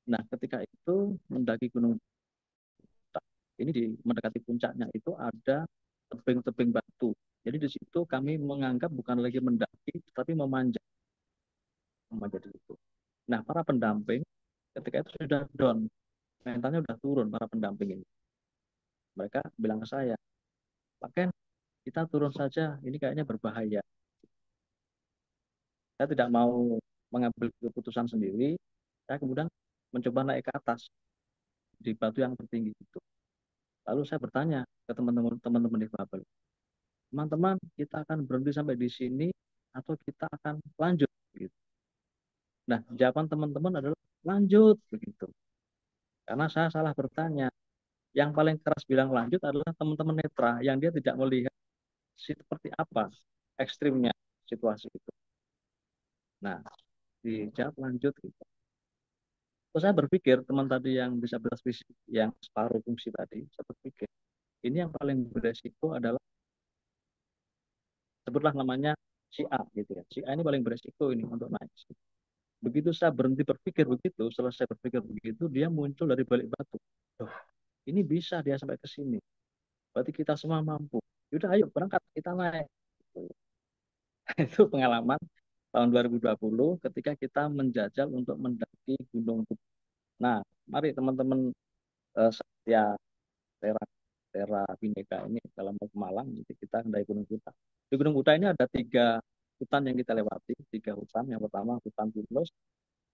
Nah, ketika itu mendaki Gunung Buta, ini di mendekati puncaknya itu ada tebing-tebing batu. Jadi di situ kami menganggap bukan lagi mendaki, tetapi memanjat di situ. Nah, para pendamping ketika itu sudah down, mentalnya sudah turun para pendamping ini. Mereka bilang ke saya, Pak Ken, kita turun saja, ini kayaknya berbahaya. Saya tidak mau mengambil keputusan sendiri, saya kemudian mencoba naik ke atas di batu yang tertinggi itu. Lalu saya bertanya ke teman-teman difabel, teman-teman, kita akan berhenti sampai di sini atau kita akan lanjut? Gitu. Nah, jawaban teman-teman adalah lanjut begitu. Karena saya salah bertanya. Yang paling keras bilang lanjut adalah teman-teman netra yang dia tidak melihat seperti apa ekstrimnya situasi itu. Nah, dijawab lanjut gitu. Terus saya berpikir teman tadi yang disabilitas fisik yang separuh fungsi tadi, saya berpikir ini yang paling beresiko adalah sebutlah namanya si A gitu ya. Si A ini paling beresiko ini untuk naik. Begitu saya berhenti berpikir begitu, selesai berpikir begitu, dia muncul dari balik batu. Loh, ini bisa dia sampai ke sini. Berarti kita semua mampu. Yaudah ayo berangkat kita naik. Itu pengalaman tahun 2020 ketika kita menjajal untuk mendaki Gunung Bukit. Nah, mari teman-teman setia Tera Tera Bhinneka ini dalam mau ke Malang, jadi kita mendaki Gunung Buta. Di Gunung Buta ini ada 3 hutan yang kita lewati, 3 hutan. Yang pertama hutan pinus,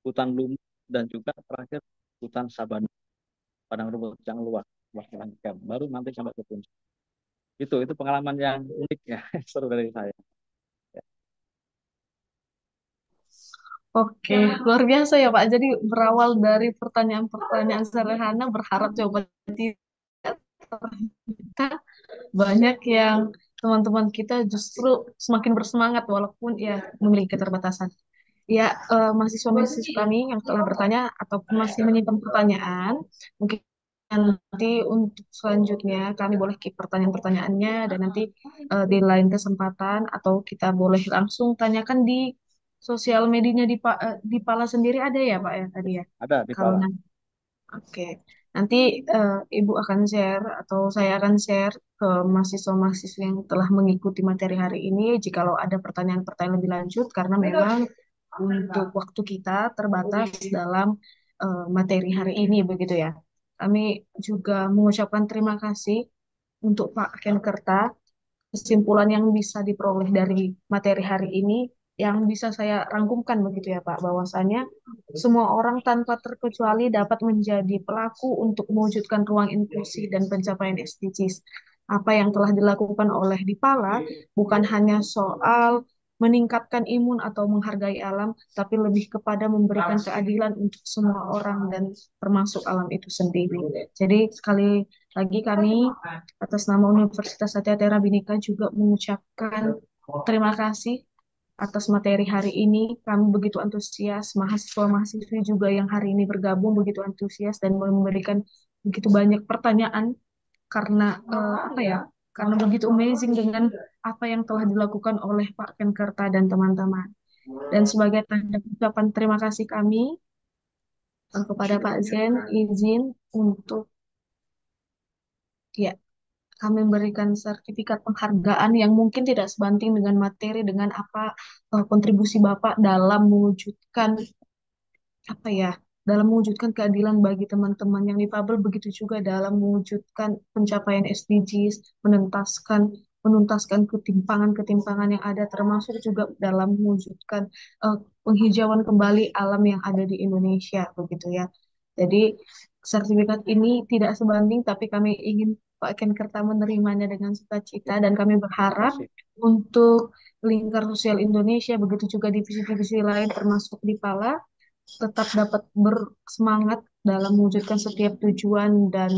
hutan lumut, dan juga terakhir hutan sabana, padang rumput yang luas, baru nanti sampai ke puncak. Itu pengalaman yang unik ya, seru dari saya. Oke, luar biasa ya Pak. Jadi berawal dari pertanyaan-pertanyaan sederhana, berharap jawaban tidak, ternyata banyak yang teman-teman kita justru semakin bersemangat walaupun ya memiliki keterbatasan. Ya, mahasiswa-mahasiswa kami yang telah bertanya ataupun masih menyimpan pertanyaan, mungkin nanti untuk selanjutnya kami boleh keep pertanyaan-pertanyaannya dan nanti di lain kesempatan atau kita boleh langsung tanyakan di sosial medianya di Pala sendiri ada ya Pak ya tadi ya. Ada di Kalau Pala. nanti, oke. Nanti Ibu akan share atau saya akan share ke mahasiswa-mahasiswa yang telah mengikuti materi hari ini jikalau ada pertanyaan-pertanyaan lebih lanjut karena memang untuk waktu kita terbatas dalam materi hari ini begitu ya. Kami juga mengucapkan terima kasih untuk Pak Ken Kerta. Kesimpulan yang bisa diperoleh dari materi hari ini yang bisa saya rangkumkan begitu ya Pak, bahwasanya semua orang tanpa terkecuali dapat menjadi pelaku untuk mewujudkan ruang inklusi dan pencapaian SDGs. Apa yang telah dilakukan oleh Dipala bukan hanya soal meningkatkan imun atau menghargai alam, tapi lebih kepada memberikan keadilan untuk semua orang dan termasuk alam itu sendiri. Jadi sekali lagi kami atas nama Universitas Satya Tera Bhinneka juga mengucapkan terima kasih atas materi hari ini. Kami begitu antusias, mahasiswa-mahasiswi juga yang hari ini bergabung begitu antusias dan memberikan begitu banyak pertanyaan karena apa ya? Karena begitu amazing dengan apa yang telah dilakukan oleh Pak Kenkerta dan teman-teman. Dan sebagai tanda ucapan terima kasih kami kepada Pak Zen, izin untuk ya kami memberikan sertifikat penghargaan yang mungkin tidak sebanding dengan materi dengan apa kontribusi Bapak dalam mewujudkan apa ya dalam mewujudkan keadilan bagi teman-teman yang difabel begitu juga dalam mewujudkan pencapaian SDGs menuntaskan menuntaskan ketimpangan-ketimpangan yang ada, termasuk juga dalam mewujudkan penghijauan kembali alam yang ada di Indonesia, begitu ya. Jadi sertifikat ini tidak sebanding, tapi kami ingin Pak Kenkerta menerimanya dengan sukacita, dan kami Terima berharap kasih. untuk Lingkar Sosial Indonesia, begitu juga divisi-divisi lain termasuk di Pala, tetap dapat bersemangat dalam mewujudkan setiap tujuan dan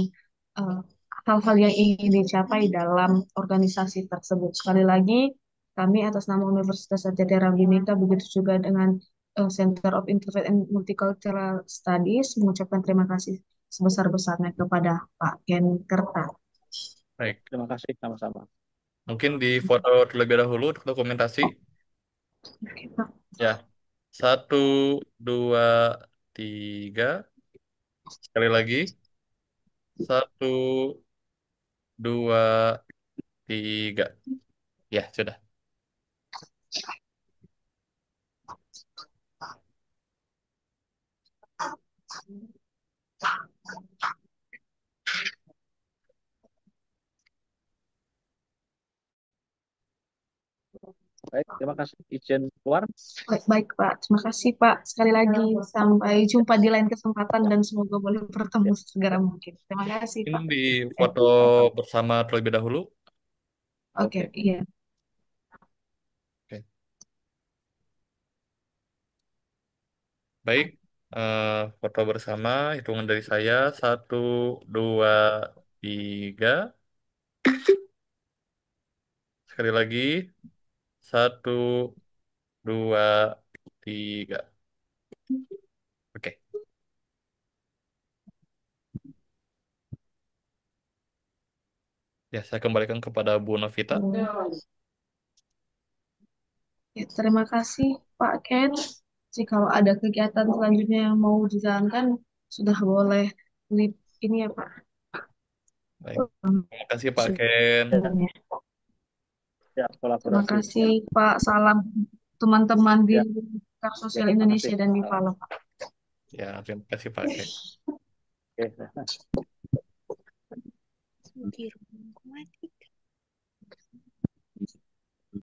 eh, hal-hal yang ingin dicapai dalam organisasi tersebut. Sekali lagi, kami atas nama Universitas Satyatera Bhinneka, begitu juga dengan Center of Interfaith and Multicultural Studies, mengucapkan terima kasih sebesar-besarnya kepada Pak Ken Kerta. Baik, Terima kasih sama-sama. mungkin di foto terlebih dahulu untuk dokumentasi. Oke, Pak. Ya, 1, 2, 3. Sekali lagi, 1, 2, 3. Ya, sudah. Baik, terima kasih. Izin keluar. Baik, baik, Pak. Terima kasih, Pak. Sekali lagi, sampai jumpa di lain kesempatan dan semoga boleh bertemu Ya, segera ya. mungkin. Terima kasih, Ini Pak. di foto Sama-sama. bersama terlebih dahulu. Oke, Oke. iya. Oke. Baik, foto bersama, hitungan dari saya, 1, 2, 3. Sekali lagi, 1, 2, 3. Oke, ya saya kembalikan kepada Bu Novita. Ya, terima kasih, Pak Ken. Jika ada kegiatan selanjutnya yang mau dijalankan, sudah boleh lip ini ya, Pak. Baik, terima kasih Pak Ken. Zoom-nya. Ya, Terima kolaborasi. kasih, Pak. Salam teman-teman di Ya, Lingkar ya, Sosial terima Indonesia kasih. dan di Palo, Pak. Ya, terima kasih Pak Ken. Oke. Di rumah mati.